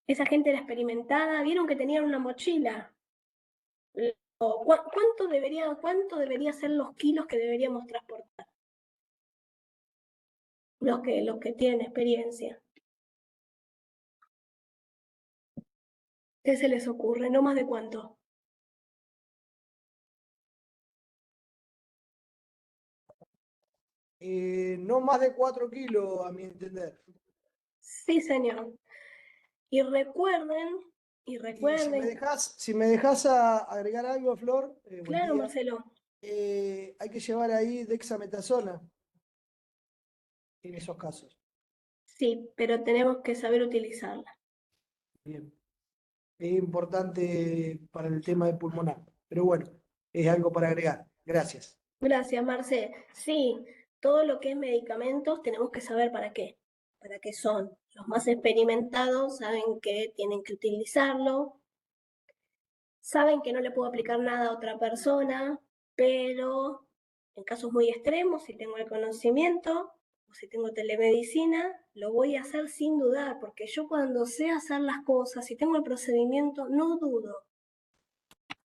Esa gente era experimentada, vieron que tenían una mochila. ¿Cuánto debería ser los kilos que deberíamos transportar? Los que tienen experiencia. ¿Qué se les ocurre? ¿No más de cuánto? No más de 4 kilos, a mi entender. Sí, señor. Y recuerden, Y si me dejas agregar algo, Flor, buen claro, día. Marcelo, Hay que llevar ahí dexametasona en esos casos. sí, pero tenemos que saber utilizarla. Bien. Es importante para el tema de pulmonar. Pero bueno, es algo para agregar. Gracias. Gracias, Marce. Sí, todo lo que es medicamentos tenemos que saber para qué son. Los más experimentados saben que tienen que utilizarlo, saben que no le puedo aplicar nada a otra persona, pero en casos muy extremos, si tengo el conocimiento o si tengo telemedicina, lo voy a hacer sin dudar, porque yo cuando sé hacer las cosas, si tengo el procedimiento, no dudo.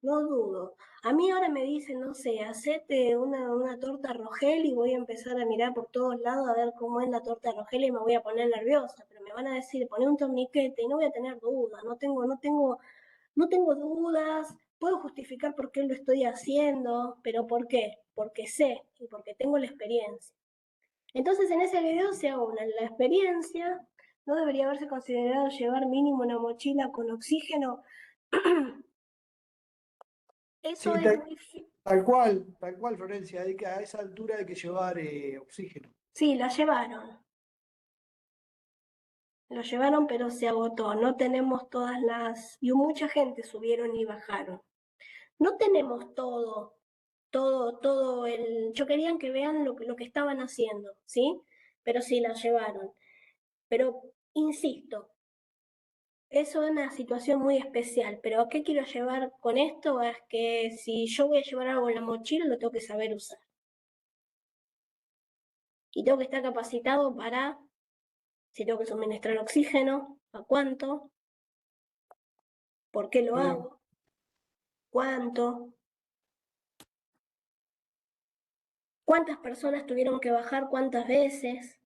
No dudo. A mí ahora me dicen, no sé, hacete una torta Rogel y voy a empezar a mirar por todos lados a ver cómo es la torta Rogel y me voy a poner nerviosa, pero me van a decir, poné un torniquete y no voy a tener dudas, no tengo dudas, puedo justificar por qué lo estoy haciendo, pero ¿por qué? Porque sé y porque tengo la experiencia. Entonces en ese video se aúna la experiencia, no debería haberse considerado llevar mínimo una mochila con oxígeno. Eso Sí, es muy... tal cual, Florencia. A esa altura hay que llevar oxígeno. Sí, la llevaron. Lo llevaron, pero se agotó. No tenemos todas las... Y mucha gente subieron y bajaron. No tenemos todo el... Yo querían que vean lo que estaban haciendo, ¿sí? Pero sí, la llevaron. Pero, insisto, eso es una situación muy especial. Pero ¿a qué quiero llevar con esto? Es que si yo voy a llevar algo en la mochila, lo tengo que saber usar. Y tengo que estar capacitado para... Si tengo que suministrar oxígeno, ¿a cuánto? ¿Por qué lo hago? ¿Cuánto? ¿Cuántas personas tuvieron que bajar cuántas veces?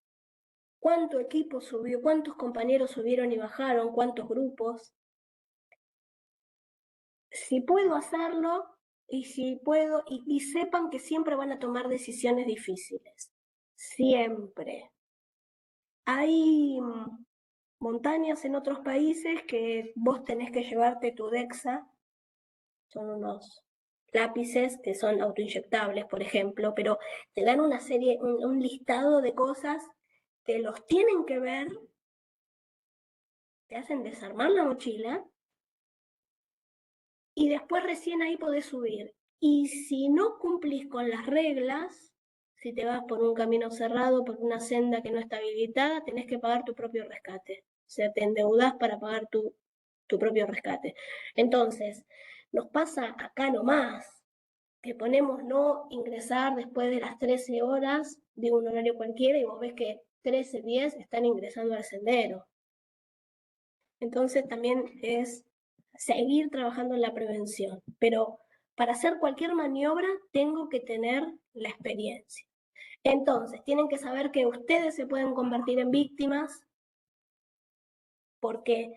¿Cuánto equipo subió? ¿Cuántos compañeros subieron y bajaron? ¿Cuántos grupos? Si puedo hacerlo y si puedo, y sepan que siempre van a tomar decisiones difíciles. Siempre. Hay montañas en otros países que vos tenés que llevarte tu Dexa, son unos lápices que son autoinyectables, por ejemplo, pero te dan una serie, un listado de cosas, te los tienen que ver, te hacen desarmar la mochila y después recién ahí podés subir. Y si no cumplís con las reglas, si te vas por un camino cerrado, por una senda que no está habilitada, tenés que pagar tu propio rescate. O sea, te endeudás para pagar tu propio rescate. Entonces, nos pasa acá nomás, que ponemos no ingresar después de las 13 horas de un horario cualquiera y vos ves que 13:10 están ingresando al sendero. Entonces también es seguir trabajando en la prevención, pero para hacer cualquier maniobra tengo que tener la experiencia. Entonces, tienen que saber que ustedes se pueden convertir en víctimas porque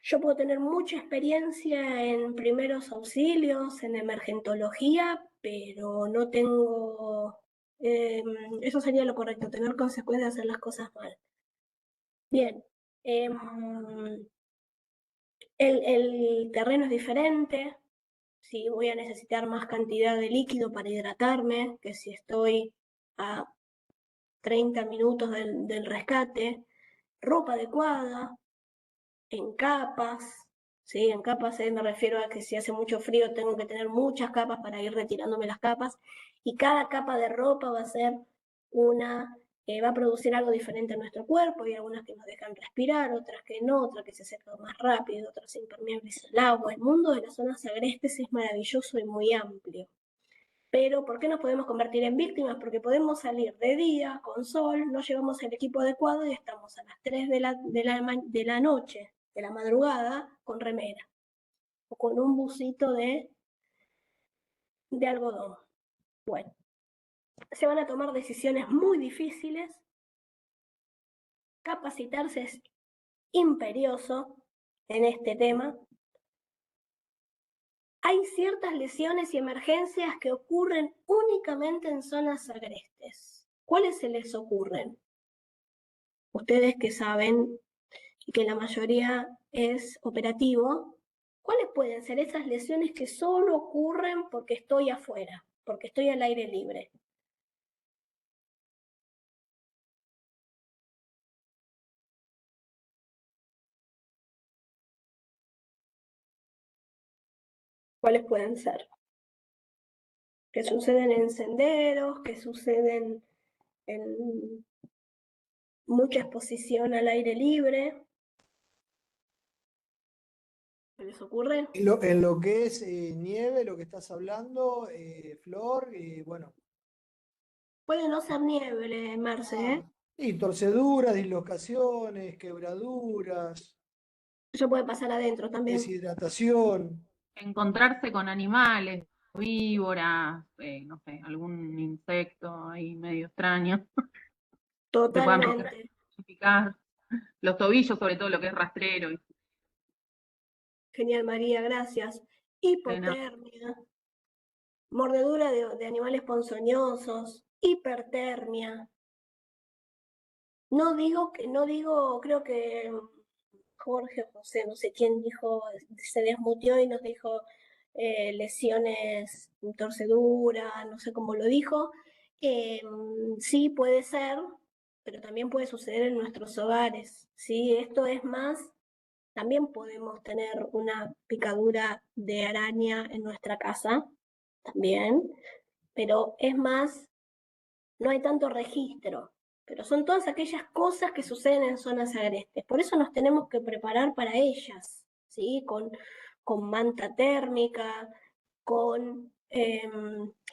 yo puedo tener mucha experiencia en primeros auxilios, en emergentología, pero no tengo, eso sería lo correcto, tener consecuencias de hacer las cosas mal. Bien, el terreno es diferente, si voy a necesitar más cantidad de líquido para hidratarme, que si estoy a 30 minutos del rescate, ropa adecuada, en capas, ¿sí? En capas me refiero a que si hace mucho frío tengo que tener muchas capas para ir retirándome las capas Y cada capa de ropa va a ser va a producir algo diferente en nuestro cuerpo. Hay algunas que nos dejan respirar, otras que no, otras que se secan más rápido, otras impermeables al agua. El mundo de las zonas agrestes es maravilloso y muy amplio. Pero ¿por qué nos podemos convertir en víctimas? Porque podemos salir de día, con sol, no llevamos el equipo adecuado y estamos a las 3 de la noche, de la madrugada, con remera o con un busito de algodón. Bueno, se van a tomar decisiones muy difíciles. Capacitarse es imperioso en este tema. Hay ciertas lesiones y emergencias que ocurren únicamente en zonas agrestes. ¿Cuáles se les ocurren? Ustedes que saben y que la mayoría es operativo, ¿cuáles pueden ser esas lesiones que solo ocurren porque estoy afuera, porque estoy al aire libre? ¿Cuáles pueden ser? Que suceden en senderos, que suceden en mucha exposición al aire libre. ¿Se les ocurre? En lo que es nieve, lo que estás hablando, Flor, bueno. Puede no ser nieve, Marce, ¿eh? Sí, torceduras, dislocaciones, quebraduras, Eso puede pasar adentro también. deshidratación. Encontrarse con animales, víboras, no sé, algún insecto ahí medio extraño. Totalmente. Picar. Los tobillos, sobre todo lo que es rastrero. Genial, María, gracias. Hipotermia, mordedura de animales ponzoñosos, hipertermia. No digo, creo que Jorge o José, no sé quién dijo, se desmutió y nos dijo lesiones, torcedura, no sé cómo lo dijo. Sí, puede ser, pero también puede suceder en nuestros hogares. ¿Sí? Esto es más, también podemos tener una picadura de araña en nuestra casa, también, pero es más, no hay tanto registro. Pero son todas aquellas cosas que suceden en zonas agrestes. Por eso nos tenemos que preparar para ellas, ¿sí? Con manta térmica, con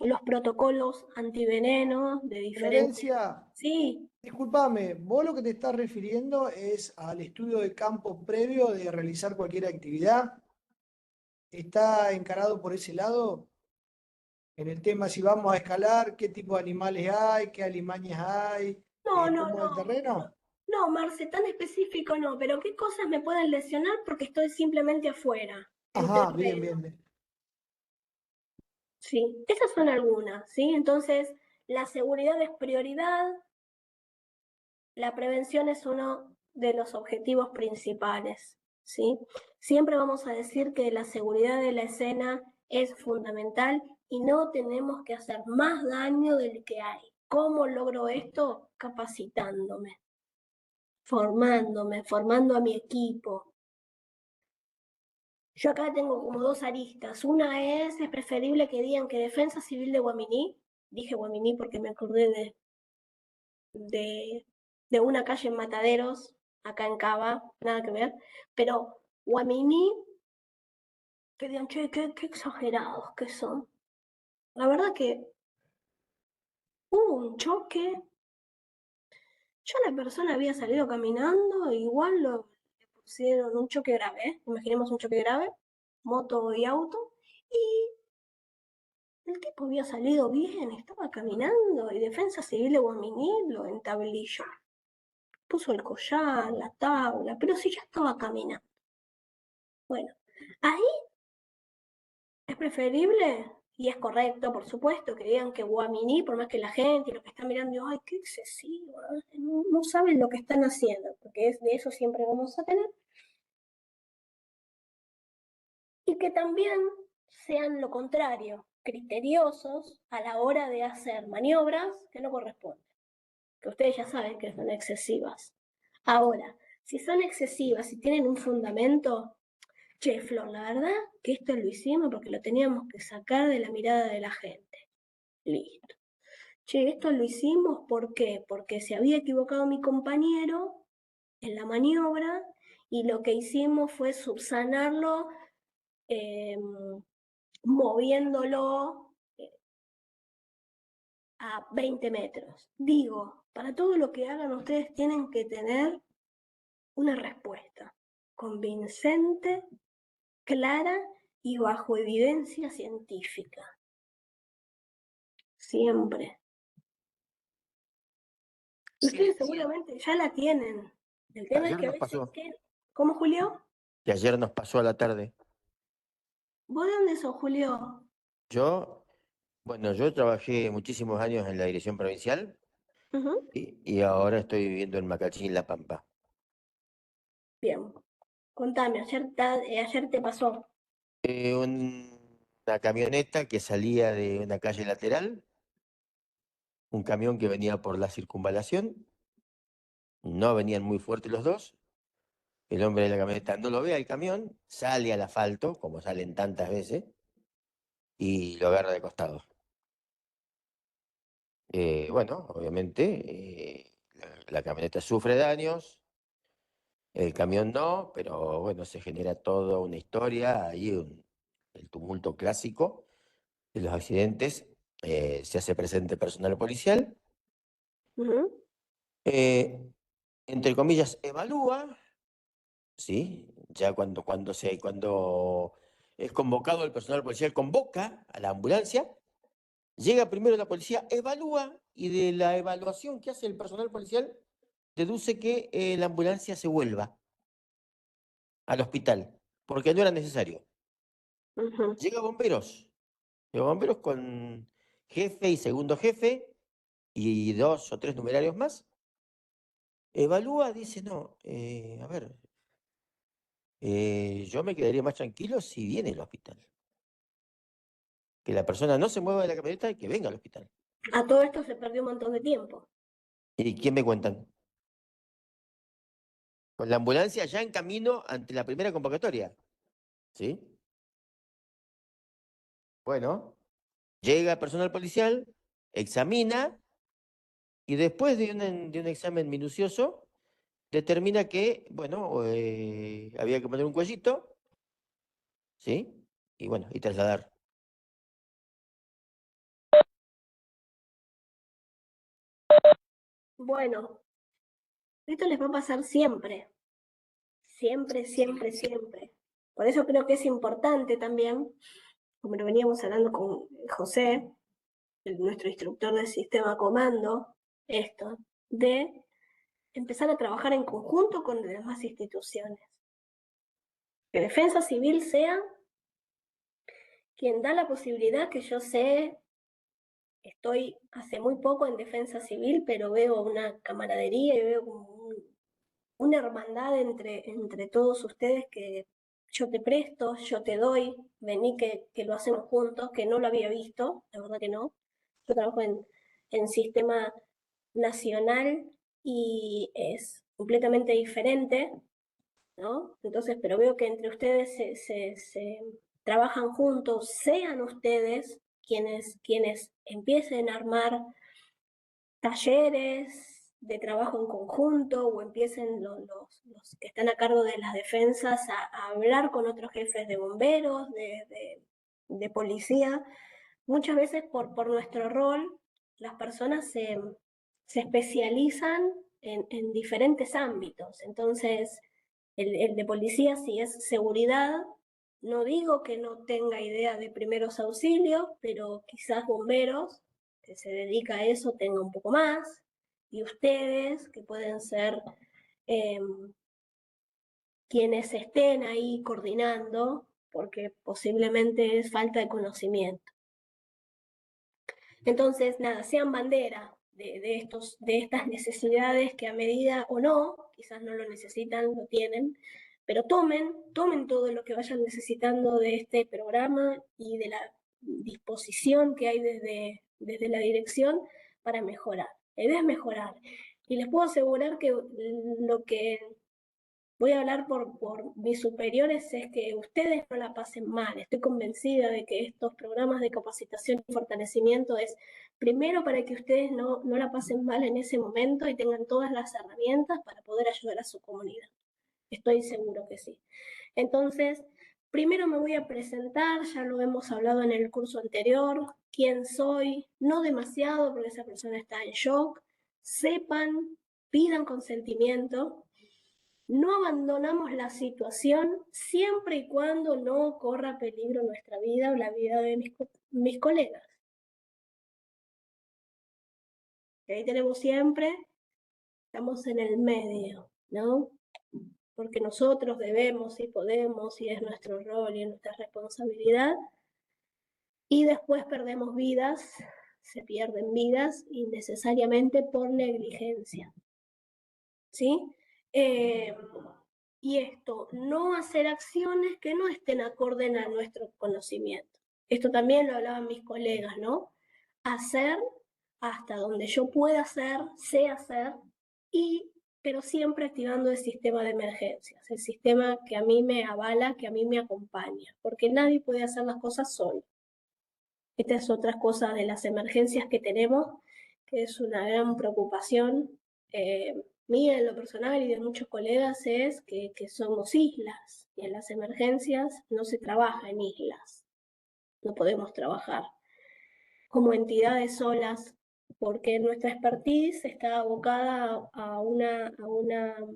los protocolos antiveneno de diferentes... Florencia, Sí, discúlpame, vos lo que te estás refiriendo es al estudio de campo previo de realizar cualquier actividad. ¿Está encarado por ese lado? En el tema si vamos a escalar, qué tipo de animales hay, qué alimañas hay, cómo es el terreno. No, Marce, tan específico no, pero ¿qué cosas me pueden lesionar porque estoy simplemente afuera, en Ajá, bien, terreno? bien. Sí, esas son algunas, ¿sí? Entonces, la seguridad es prioridad, la prevención es uno de los objetivos principales, ¿sí? Siempre vamos a decir que la seguridad de la escena es fundamental y no tenemos que hacer más daño del que hay. ¿Cómo logro esto? Capacitándome, formando a mi equipo. Yo acá tengo como dos aristas. Una es preferible que digan que Defensa Civil de Guaminí, dije Guaminí porque me acordé de una calle en Mataderos, acá en Cava, nada que ver, pero Guaminí, que digan, che, qué exagerados que son. La verdad que hubo un choque, ya la persona había salido caminando, igual le pusieron un choque grave, imaginemos un choque grave, moto y auto, y el tipo había salido bien, estaba caminando, y Defensa Civil de Guaminí lo entablilló. Puso el collar, la tabla, pero si ya estaba caminando. Bueno, ahí es preferible, y es correcto, por supuesto, que digan que Guaminí, por más que la gente, lo que está mirando, ay, qué excesivo, no saben lo que están haciendo, porque de eso siempre vamos a tener. Y que también sean lo contrario, criteriosos a la hora de hacer maniobras que no corresponden, que ustedes ya saben que son excesivas. Ahora, si son excesivas y tienen un fundamento, che, Flor, la verdad que esto lo hicimos porque lo teníamos que sacar de la mirada de la gente. Listo. Che, esto lo hicimos, ¿por qué? Porque se había equivocado mi compañero en la maniobra y lo que hicimos fue subsanarlo moviéndolo a 20 metros. Digo, para todo lo que hagan ustedes tienen que tener una respuesta convincente, clara y bajo evidencia científica. Siempre. Ustedes seguramente ya la tienen. El tema es Ayer que a nos veces... pasó, ¿Cómo, Julio? que ayer nos pasó a la tarde. ¿Vos de dónde sos, Julio? Yo, bueno, yo trabajé muchísimos años en la dirección provincial Ujú. y ahora estoy viviendo en Macachín, La Pampa. Bien. Contame, ayer te pasó. Una camioneta que salía de una calle lateral, un camión que venía por la circunvalación, no venían muy fuertes los dos, el hombre de la camioneta no lo ve al camión, sale al asfalto, como salen tantas veces, y lo agarra de costado. Bueno, obviamente, la camioneta sufre daños, el camión no, pero bueno, se genera toda una historia, ahí el tumulto clásico de los accidentes, se hace presente personal policial, Ujú. eh, entre comillas, evalúa, ¿sí? Ya cuando es convocado el personal policial, convoca a la ambulancia, llega primero la policía, evalúa, y de la evaluación que hace el personal policial, deduce que la ambulancia se vuelva al hospital, porque no era necesario. Ujú. Llega bomberos con jefe y segundo jefe, y 2 o 3 numerarios más. Evalúa, dice, no, a ver, yo me quedaría más tranquilo si viene al hospital. Que la persona no se mueva de la camioneta y que venga al hospital. A todo esto se perdió un montón de tiempo. ¿Y quién me cuentan? Con la ambulancia ya en camino ante la primera convocatoria. ¿Sí? Bueno, llega personal policial, examina y después de un examen minucioso, determina que, bueno, había que poner un cuellito, ¿sí? Y bueno, y trasladar. Bueno, esto les va a pasar siempre. Siempre, siempre, siempre. Por eso creo que es importante también, como lo veníamos hablando con José, nuestro instructor del sistema comando, esto, de empezar a trabajar en conjunto con las demás instituciones. Que Defensa Civil sea quien da la posibilidad, que yo sé, estoy hace muy poco en Defensa Civil, pero veo una camaradería y veo como una hermandad entre todos ustedes, que yo te presto, yo te doy, vení que lo hacemos juntos, que no lo había visto, la verdad que no. Yo trabajo en sistema nacional y es completamente diferente, ¿no? Entonces, pero veo que entre ustedes se trabajan juntos, sean ustedes quienes empiecen a armar talleres de trabajo en conjunto, o empiecen los que están a cargo de las defensas a hablar con otros jefes de bomberos, de policía. Muchas veces por nuestro rol, las personas se especializan en diferentes ámbitos. Entonces, el de policía, si es seguridad, no digo que no tenga idea de primeros auxilios, pero quizás bomberos, que se dedica a eso, tenga un poco más, y ustedes, que pueden ser eh, quienes estén ahí coordinando, porque posiblemente es falta de conocimiento. Entonces, nada, sean bandera de estas necesidades que a medida o no, quizás no lo necesitan, lo tienen, pero tomen todo lo que vayan necesitando de este programa y de la disposición que hay desde la dirección para mejorar. La idea es mejorar. Y les puedo asegurar que lo que voy a hablar por mis superiores, es que ustedes no la pasen mal. Estoy convencida de que estos programas de capacitación y fortalecimiento es primero para que ustedes no la pasen mal en ese momento y tengan todas las herramientas para poder ayudar a su comunidad. Estoy seguro que sí. Entonces, primero me voy a presentar, ya lo hemos hablado en el curso anterior, quién soy, no demasiado porque esa persona está en shock, sepan, pidan consentimiento. No abandonamos la situación siempre y cuando no corra peligro nuestra vida o la vida de mis colegas. Y ahí tenemos siempre, estamos en el medio, ¿no? Porque nosotros debemos y podemos y es nuestro rol y es nuestra responsabilidad. Y después perdemos vidas, se pierden vidas innecesariamente por negligencia, ¿sí? Y esto, no hacer acciones que no estén acorde a nuestro conocimiento. Esto también lo hablaban mis colegas, ¿no? Hacer hasta donde yo pueda hacer, sé hacer, pero siempre activando el sistema de emergencias, el sistema que a mí me avala, que a mí me acompaña, porque nadie puede hacer las cosas solo. Esta es otra cosa de las emergencias que tenemos, que es una gran preocupación mía en lo personal y de muchos colegas, es que somos islas y en las emergencias no se trabaja en islas. No podemos trabajar como entidades solas porque nuestra expertise está abocada a una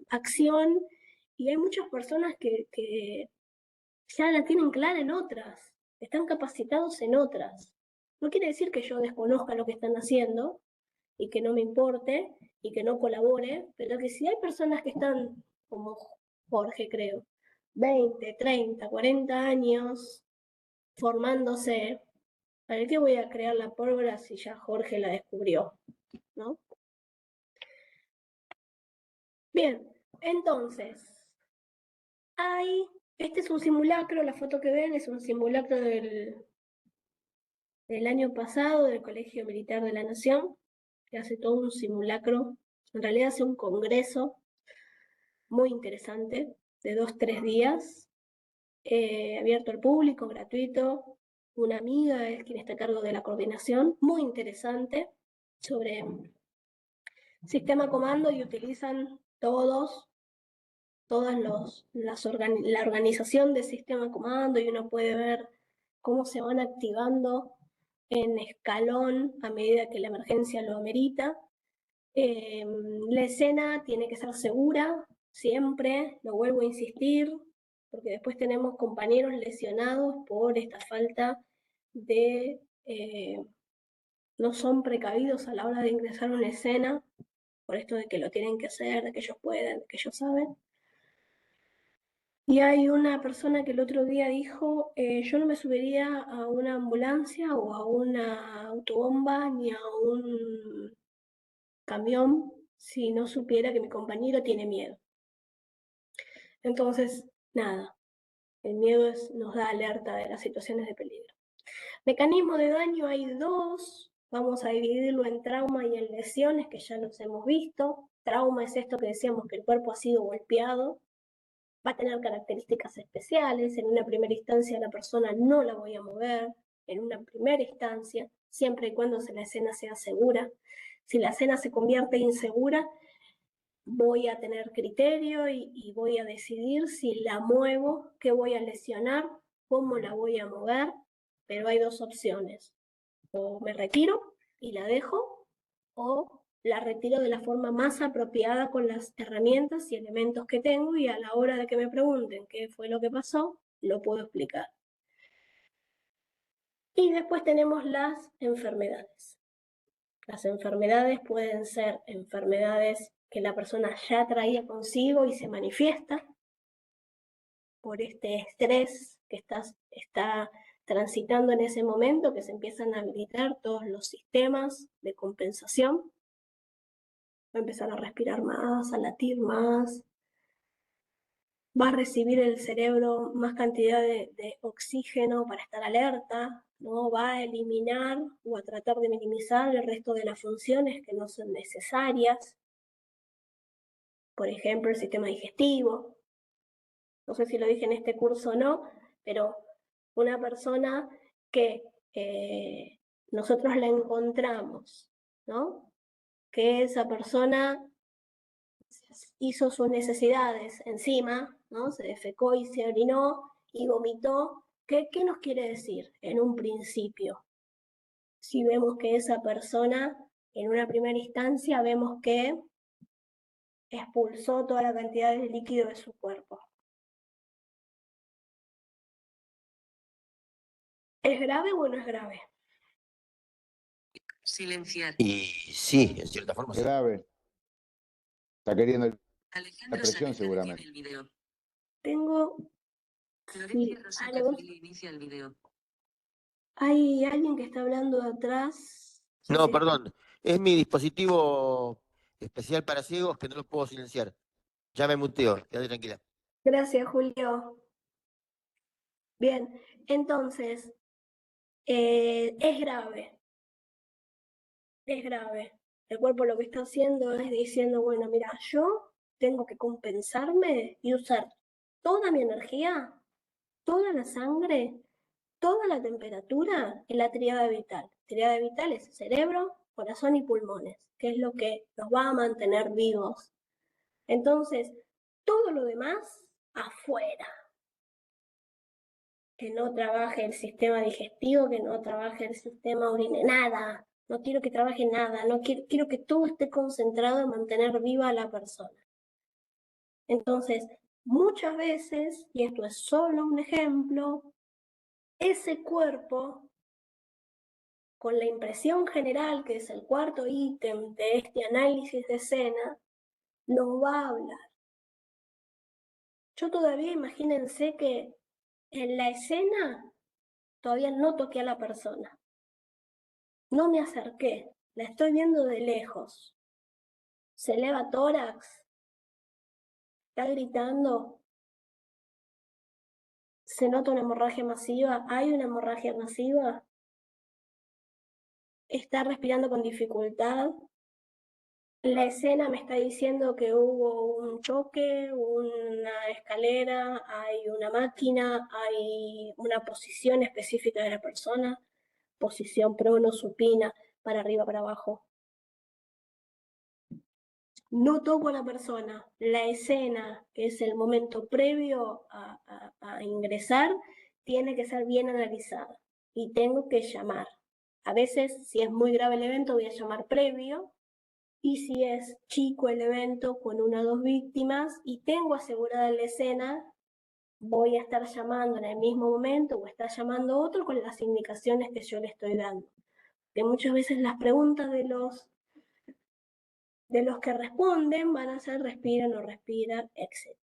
acción y hay muchas personas que ya la tienen clara en otras, están capacitados en otras. No quiere decir que yo desconozca lo que están haciendo y que no me importe y que no colabore, pero que si hay personas que están, como Jorge creo, 20, 30, 40 años formándose, ¿para qué voy a crear la pólvora si ya Jorge la descubrió? ¿No? Bien, entonces, este es un simulacro, la foto que ven es un simulacro del año pasado del Colegio Militar de la Nación, que hace todo un simulacro, en realidad hace un congreso muy interesante, de 2-3 días, abierto al público, gratuito. Una amiga es quien está a cargo de la coordinación, muy interesante, sobre sistema comando y utilizan la organización de sistema comando y uno puede ver cómo se van activando en escalón a medida que la emergencia lo amerita. La escena tiene que ser segura, siempre, lo vuelvo a insistir, porque después tenemos compañeros lesionados por esta falta de, no son precavidos a la hora de ingresar a una escena, por esto de que lo tienen que hacer, de que ellos pueden, de que ellos saben. Y hay una persona que el otro día dijo, yo no me subiría a una ambulancia o a una autobomba ni a un camión si no supiera que mi compañero tiene miedo. Entonces, nada, el miedo nos da alerta de las situaciones de peligro. Mecanismo de daño hay dos, vamos a dividirlo en trauma y en lesiones, que ya los hemos visto. Trauma es esto que decíamos, que el cuerpo ha sido golpeado, va a tener características especiales, en una primera instancia la persona no la voy a mover, en una primera instancia, siempre y cuando la escena sea segura. Si la escena se convierte insegura, voy a tener criterio y voy a decidir si la muevo, qué voy a lesionar, cómo la voy a mover, pero hay dos opciones. O me retiro y la dejo, o la retiro de la forma más apropiada con las herramientas y elementos que tengo y a la hora de que me pregunten qué fue lo que pasó, lo puedo explicar. Y después tenemos las enfermedades. Las enfermedades pueden ser enfermedades que la persona ya traía consigo y se manifiesta por este estrés que está transitando en ese momento, que se empiezan a habilitar todos los sistemas de compensación. Va a empezar a respirar más, a latir más, va a recibir el cerebro más cantidad de oxígeno para estar alerta, ¿no? Va a eliminar o a tratar de minimizar el resto de las funciones que no son necesarias. Por ejemplo, el sistema digestivo, no sé si lo dije en este curso o no, pero una persona que nosotros la encontramos, ¿no? Que esa persona hizo sus necesidades encima, ¿no? Se defecó y se orinó y vomitó. ¿Qué nos quiere decir en un principio? Si vemos que esa persona, en una primera instancia, vemos que expulsó toda la cantidad de líquido de su cuerpo. ¿Es grave o no es grave? Silenciar. Y sí, en cierta forma sí. Grave. Está queriendo la Alejandro presión Saavedra seguramente. detiene el video. Tengo... Florencia Sí, Rosa algo. Cafril inicia el video. Hay alguien que está hablando de atrás. No, Sí. perdón. Es mi dispositivo especial para ciegos que no lo puedo silenciar. Ya me muteo, quédate tranquila. Gracias, Julio. Bien, entonces, es grave. Es grave. El cuerpo lo que está haciendo es diciendo, bueno, mira, yo tengo que compensarme y usar toda mi energía, toda la sangre, toda la temperatura en la tríada vital. Tríada vital es cerebro, corazón y pulmones, que es lo que nos va a mantener vivos. Entonces, todo lo demás afuera. Que no trabaje el sistema digestivo, que no trabaje el sistema urinario, nada. No quiero que trabaje nada, no quiero que todo esté concentrado en mantener viva a la persona. Entonces, muchas veces, y esto es solo un ejemplo, ese cuerpo, con la impresión general, que es el cuarto ítem de este análisis de escena, nos va a hablar. Yo todavía, imagínense que en la escena todavía no toqué a la persona. No me acerqué, la estoy viendo de lejos. Se eleva tórax, está gritando, se nota una hemorragia masiva, hay una hemorragia masiva, está respirando con dificultad. La escena me está diciendo que hubo un choque, una escalera, hay una máquina, hay una posición específica de la persona, posición prono, supina, para arriba, para abajo. No toco a la persona. La escena, que es el momento previo a ingresar, tiene que ser bien analizada y tengo que llamar. A veces, si es muy grave el evento, voy a llamar previo, y si es chico el evento con 1 o 2 víctimas y tengo asegurada la escena, voy a estar llamando en el mismo momento o está llamando otro con las indicaciones que yo le estoy dando. Que muchas veces las preguntas de los que responden van a ser respira, no respira, etc.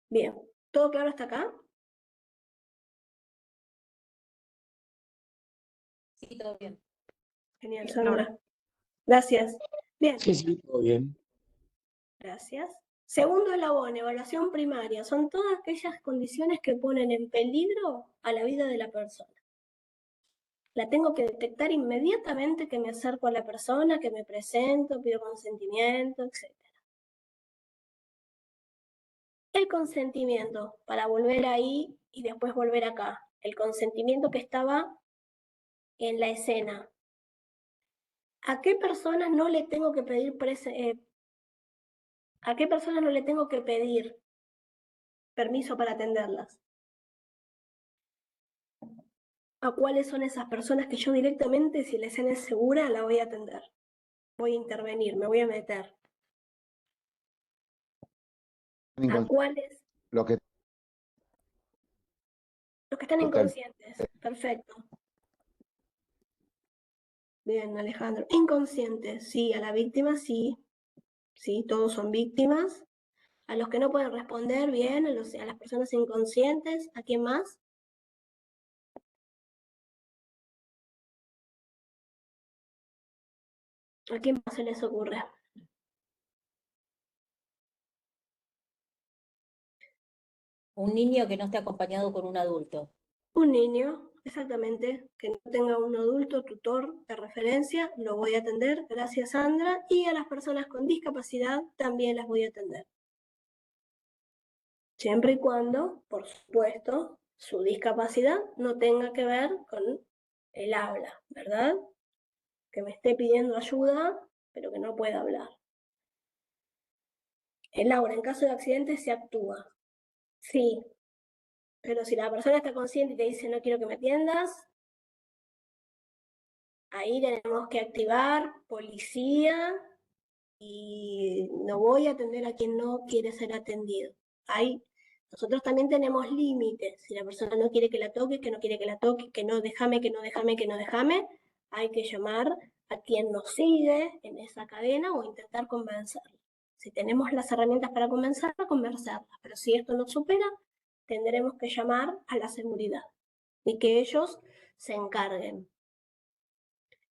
Bien, ¿todo claro hasta acá? Sí, todo bien. Genial, Sandra. Gracias. Bien. Sí, todo bien. Gracias. Segundo eslabón, evaluación primaria. Son todas aquellas condiciones que ponen en peligro a la vida de la persona. La tengo que detectar inmediatamente que me acerco a la persona, que me presento, pido consentimiento, etc. El consentimiento, para volver ahí y después volver acá. El consentimiento que estaba en la escena. ¿A qué personas no le tengo que pedir ¿a qué personas no le tengo que pedir permiso para atenderlas? ¿A cuáles son esas personas que yo directamente, si la escena es segura, la voy a atender? Voy a intervenir, me voy a meter. ¿A cuáles? Los que están inconscientes. Perfecto. Bien, Alejandro. Inconscientes, sí. A la víctima, sí. Sí, todos son víctimas. A los que no pueden responder, bien. A las personas inconscientes. ¿A quién más? ¿A quién más se les ocurre? Un niño que no esté acompañado por un adulto. Un niño, exactamente, que no tenga un adulto tutor de referencia, lo voy a atender, gracias Sandra, y a las personas con discapacidad también las voy a atender. Siempre y cuando, por supuesto, su discapacidad no tenga que ver con el habla, ¿verdad? Que me esté pidiendo ayuda, pero que no pueda hablar. Laura, en caso de accidente se actúa. Sí, pero si la persona está consciente y te dice no quiero que me atiendas, ahí tenemos que activar policía y no voy a atender a quien no quiere ser atendido. Nosotros también tenemos límites. Si la persona no quiere que la toque, que no quiere que la toque, que no déjame, hay que llamar a quien nos sigue en esa cadena o intentar convencerla. Si tenemos las herramientas para convencerla, conversarla. Pero si esto no supera, tendremos que llamar a la seguridad y que ellos se encarguen.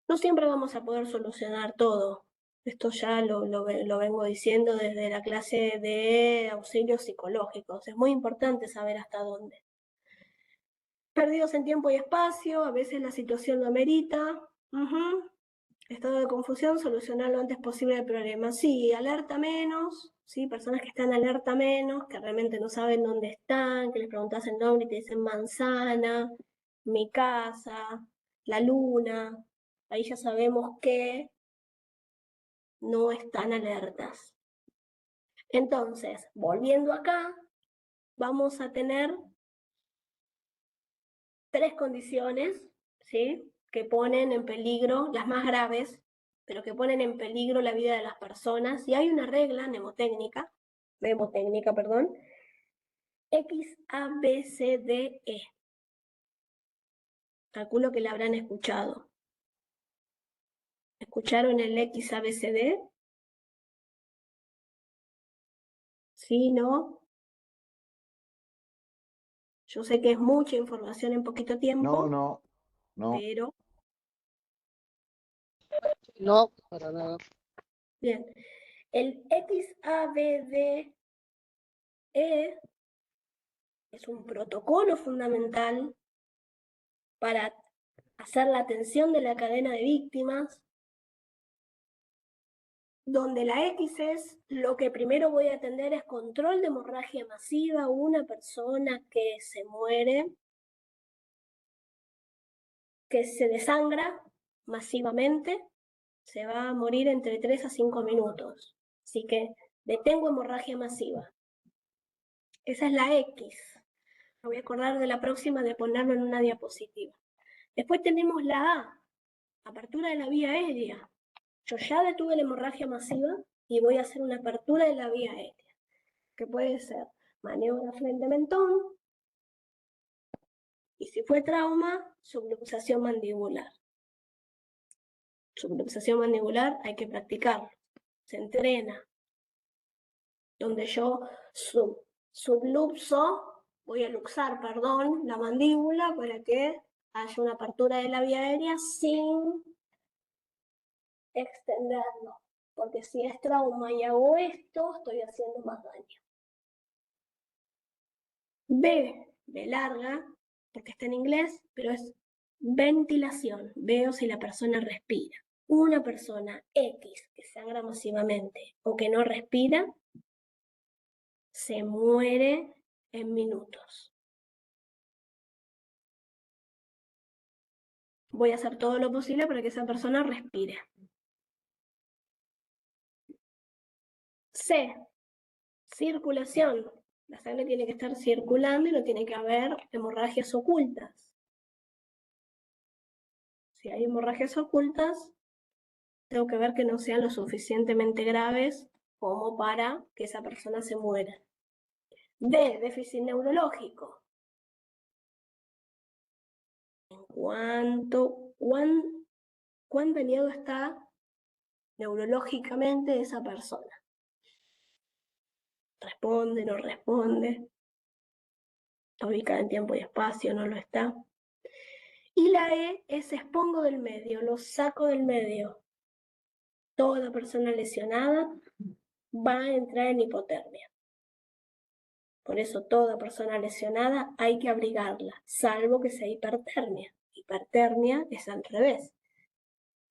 No siempre vamos a poder solucionar todo. Esto ya lo vengo diciendo desde la clase de auxilios psicológicos. Es muy importante saber hasta dónde. Perdidos en tiempo y espacio, a veces la situación lo amerita. Estado de confusión, solucionar lo antes posible el problema. Sí, alerta menos, ¿sí? Personas que están alerta menos, que realmente no saben dónde están, que les preguntas el nombre y te dicen manzana, mi casa, la luna. Ahí ya sabemos que no están alertas. Entonces, volviendo acá, vamos a tener 3 condiciones, ¿sí? Que ponen en peligro, las más graves, pero que ponen en peligro la vida de las personas. Y hay una regla mnemotécnica, X, A, B, C, D, E. Calculo que la habrán escuchado. ¿Escucharon el X, A, B, C, D? ¿Sí, no? Yo sé que es mucha información en poquito tiempo. No. Pero... No, para nada. Bien. El XABDE es un protocolo fundamental para hacer la atención de la cadena de víctimas, donde la X es lo que primero voy a atender es control de hemorragia masiva, una persona que se muere, que se desangra masivamente, se va a morir entre 3 a 5 minutos. Así que detengo hemorragia masiva. Esa es la X. Me voy a acordar de la próxima de ponerlo en una diapositiva. Después tenemos la A, apertura de la vía aérea. Yo ya detuve la hemorragia masiva y voy a hacer una apertura de la vía aérea, que puede ser maniobra frente-mentón, y si fue trauma, subluxación mandibular. Subluxación mandibular hay que practicarlo, se entrena. Donde yo voy a luxar, la mandíbula para que haya una apertura de la vía aérea sin extenderlo. Porque si es trauma y hago esto, estoy haciendo más daño. B larga, porque está en inglés, pero es ventilación. Veo si la persona respira. Una persona X que sangra masivamente o que no respira, se muere en minutos. Voy a hacer todo lo posible para que esa persona respire. C, circulación. La sangre tiene que estar circulando y no tiene que haber hemorragias ocultas. Si hay hemorragias ocultas, tengo que ver que no sean lo suficientemente graves como para que esa persona se muera. D, déficit neurológico. ¿Cuán dañado está neurológicamente esa persona? ¿Responde, no responde? ¿Está ubicada en tiempo y espacio, no lo está? Y la E es expongo del medio, lo saco del medio. Toda persona lesionada va a entrar en hipotermia. Por eso toda persona lesionada hay que abrigarla, salvo que sea hipertermia. Hipertermia es al revés.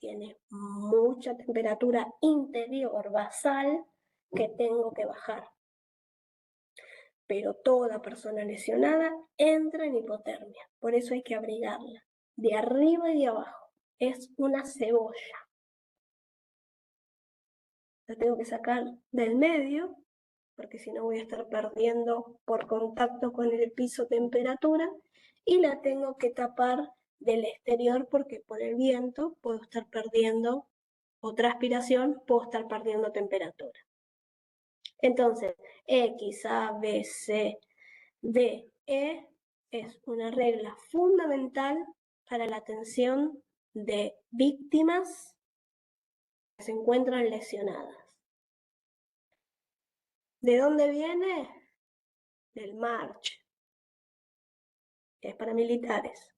Tiene mucha temperatura interior basal que tengo que bajar. pero toda persona lesionada entra en hipotermia. Por eso hay que abrigarla, de arriba y de abajo. Es una cebolla. La tengo que sacar del medio, porque si no voy a estar perdiendo por contacto con el piso temperatura, y la tengo que tapar del exterior porque por el viento puedo estar perdiendo, o transpiración, puedo estar perdiendo temperatura. Entonces, X, A, B, C, D, E es una regla fundamental para la atención de víctimas que se encuentran lesionadas. ¿De dónde viene? Del March, que es para militares.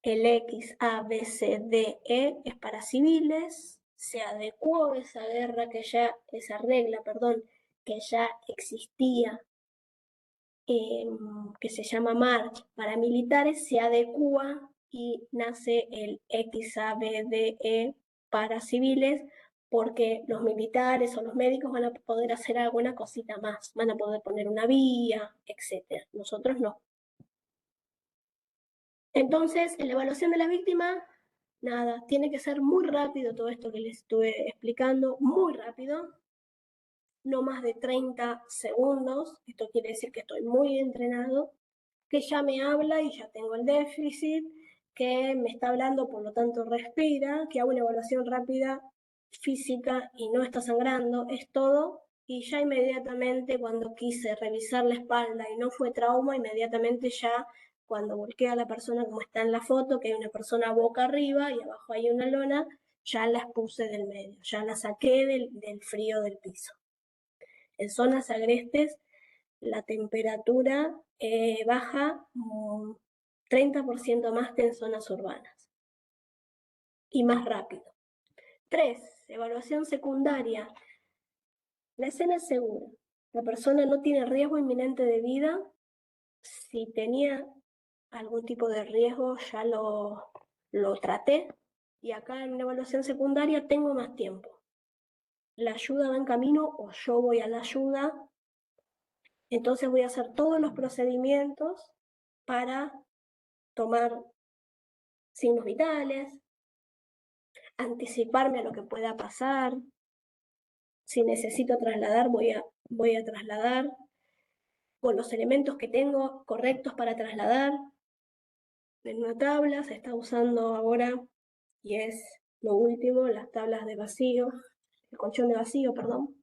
El X, A, B, C, D, E es para civiles. Se adecuó esa regla, que ya existía, que se llama March para militares, se adecua y nace el XABDE para civiles, porque los militares o los médicos van a poder hacer alguna cosita más, van a poder poner una vía, etc. Nosotros no. Entonces, en la evaluación de la víctima, nada, tiene que ser muy rápido todo esto que les estuve explicando, muy rápido, no más de 30 segundos, esto quiere decir que estoy muy entrenado, que ya me habla y ya tengo el déficit, que me está hablando, por lo tanto respira, que hago una evaluación rápida física y no está sangrando, es todo, y ya inmediatamente cuando quise revisar la espalda y no fue trauma, inmediatamente ya cuando volqué a la persona como está en la foto, que hay una persona boca arriba y abajo hay una lona, ya la expuse del medio, ya la saqué del frío del piso. En zonas agrestes la temperatura baja 30% más que en zonas urbanas y más rápido. 3. Evaluación secundaria. La escena es segura. La persona no tiene riesgo inminente de vida. Si tenía algún tipo de riesgo ya lo traté, y acá en la evaluación secundaria tengo más tiempo. La ayuda va en camino o yo voy a la ayuda. Entonces voy a hacer todos los procedimientos para tomar signos vitales, anticiparme a lo que pueda pasar. Si necesito trasladar, voy a trasladar con los elementos que tengo correctos para trasladar. En una tabla se está usando ahora, y es lo último, las tablas de vacío, el colchón de vacío, perdón,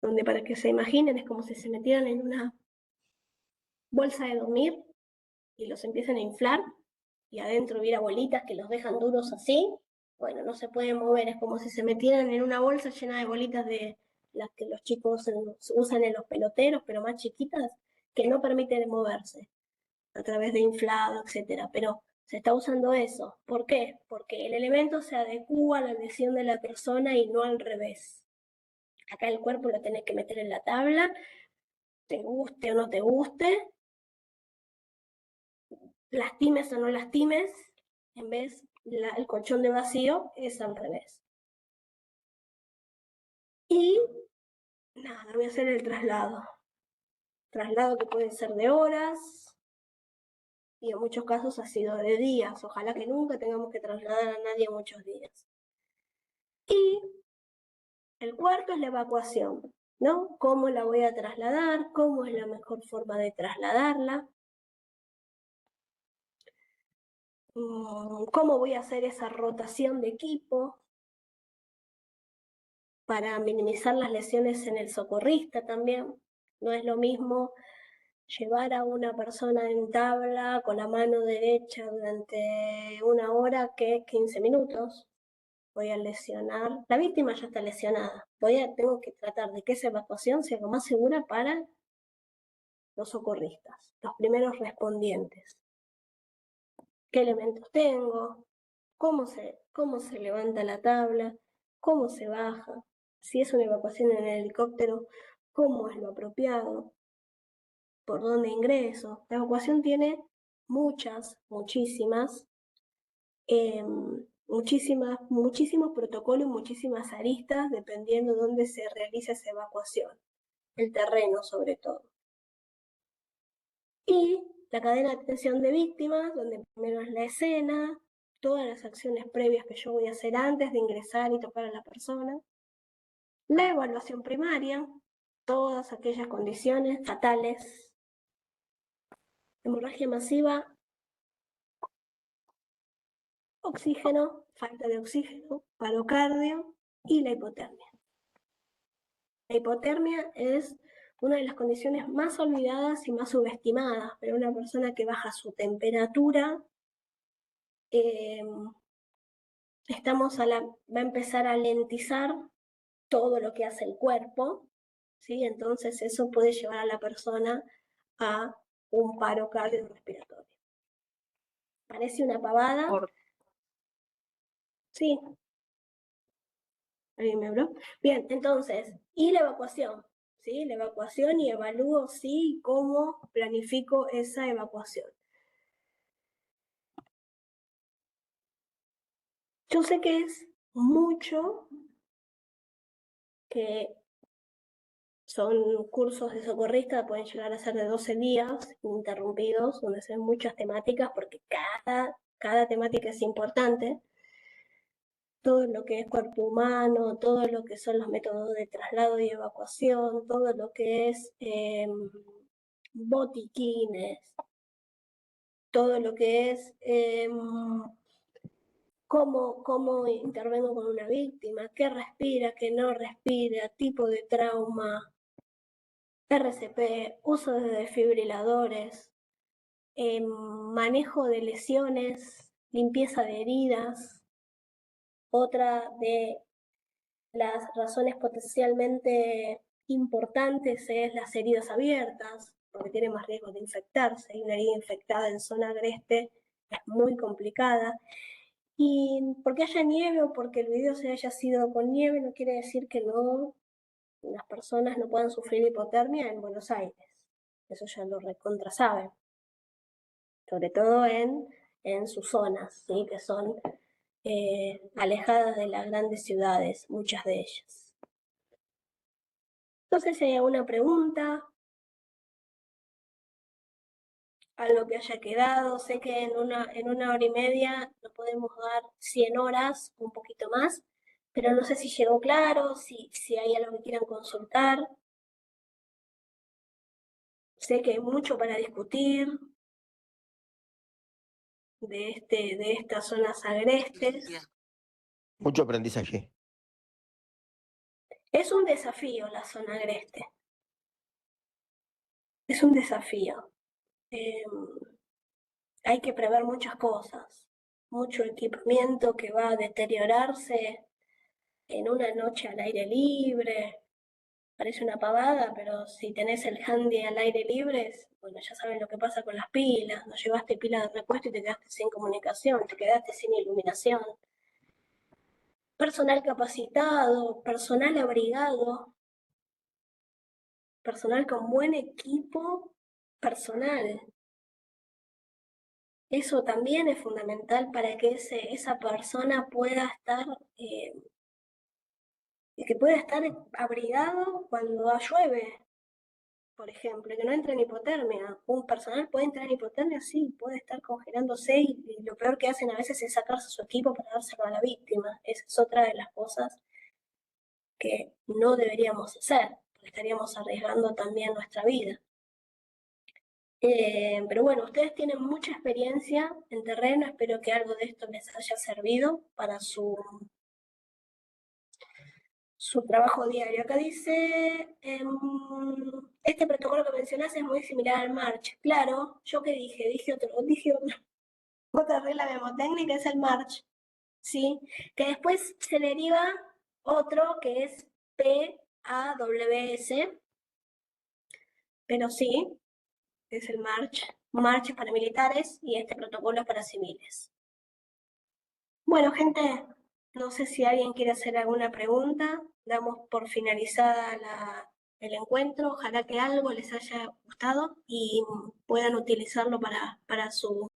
donde para que se imaginen es como si se metieran en una bolsa de dormir y los empiezan a inflar y adentro hubiera bolitas que los dejan duros así. Bueno, no se pueden mover, es como si se metieran en una bolsa llena de bolitas de las que los chicos usan en los peloteros, pero más chiquitas, que no permiten moverse a través de inflado, etcétera. Pero se está usando eso. ¿Por qué? Porque el elemento se adecua a la lesión de la persona y no al revés. Acá el cuerpo lo tenés que meter en la tabla, te guste o no te guste, lastimes o no lastimes, en vez el colchón de vacío es al revés. Y nada, voy a hacer el traslado. Traslado que puede ser de horas y en muchos casos ha sido de días. Ojalá que nunca tengamos que trasladar a nadie muchos días. Y el cuarto es la evacuación, ¿no? ¿Cómo la voy a trasladar? ¿Cómo es la mejor forma de trasladarla? ¿Cómo voy a hacer esa rotación de equipo para minimizar las lesiones en el socorrista también? No es lo mismo llevar a una persona en tabla con la mano derecha durante 1 hora que 15 minutos. Voy a lesionar, la víctima ya está lesionada, tengo que tratar de que esa evacuación sea lo más segura para los socorristas, los primeros respondientes. ¿Qué elementos tengo? ¿Cómo se levanta la tabla? ¿Cómo se baja? Si es una evacuación en el helicóptero, ¿cómo es lo apropiado? ¿Por dónde ingreso? La evacuación tiene muchísimos protocolos, muchísimas aristas, dependiendo de dónde se realiza esa evacuación. el terreno sobre todo. Y la cadena de atención de víctimas, donde primero es la escena, todas las acciones previas que yo voy a hacer antes de ingresar y tocar a la persona. La evaluación primaria, todas aquellas condiciones fatales. Hemorragia masiva, oxígeno, falta de oxígeno, paro cardio y la hipotermia. La hipotermia es una de las condiciones más olvidadas y más subestimadas, pero una persona que baja su temperatura, va a empezar a lentizar todo lo que hace el cuerpo, ¿sí? Entonces eso puede llevar a la persona a un paro cardiorrespiratorio. Parece una pavada. Sí. ¿Alguien me habló? Bien, entonces, y la evacuación, ¿sí? La evacuación y evalúo sí cómo planifico esa evacuación. Yo sé que es mucho, que son cursos de socorrista, pueden llegar a ser de 12 días interrumpidos, donde se ven muchas temáticas, porque cada temática es importante. Todo lo que es cuerpo humano, todo lo que son los métodos de traslado y evacuación, todo lo que es botiquines, todo lo que es cómo intervengo con una víctima, qué respira, qué no respira, tipo de trauma, RCP, uso de desfibriladores, manejo de lesiones, limpieza de heridas. Otra de las razones potencialmente importantes es las heridas abiertas, porque tiene más riesgo de infectarse, y una herida infectada en zona agreste es muy complicada. Y porque haya nieve o porque el video se haya sido con nieve, no quiere decir que las personas no puedan sufrir hipotermia en Buenos Aires. Eso ya lo recontra saben. Sobre todo en sus zonas, ¿sí? Que son alejadas de las grandes ciudades, muchas de ellas. Entonces, si hay alguna pregunta, algo que haya quedado, sé que en una hora y media no podemos dar 100 horas, un poquito más, pero no sé si llegó claro, si hay algo que quieran consultar. Sé que hay mucho para discutir de estas zonas agrestes. Mucho aprendizaje. Es un desafío la zona agreste. Es un desafío. Hay que prever muchas cosas, mucho equipamiento que va a deteriorarse en una noche al aire libre. Parece una pavada, pero si tenés el handy al aire libre, bueno, ya saben lo que pasa con las pilas. No llevaste pila de repuesto y te quedaste sin comunicación, te quedaste sin iluminación. Personal capacitado, personal abrigado, personal con buen equipo personal. Eso también es fundamental para que esa persona pueda estar abrigado cuando llueve, por ejemplo, que no entre en hipotermia. Un personal puede entrar en hipotermia, sí, puede estar congelándose y lo peor que hacen a veces es sacarse su equipo para dárselo a la víctima. Esa es otra de las cosas que no deberíamos hacer, porque estaríamos arriesgando también nuestra vida. Pero bueno, ustedes tienen mucha experiencia en terreno, espero que algo de esto les haya servido para su trabajo diario. Acá dice, este protocolo que mencionás es muy similar al March. Claro, ¿yo qué dije? Dije otra regla memotécnica, es el March, ¿sí? Que después se deriva otro que es PAWS, pero sí, es el March. March es para militares y este protocolo es para civiles. Bueno, gente, no sé si alguien quiere hacer alguna pregunta. Damos por finalizada el encuentro. Ojalá que algo les haya gustado y puedan utilizarlo para su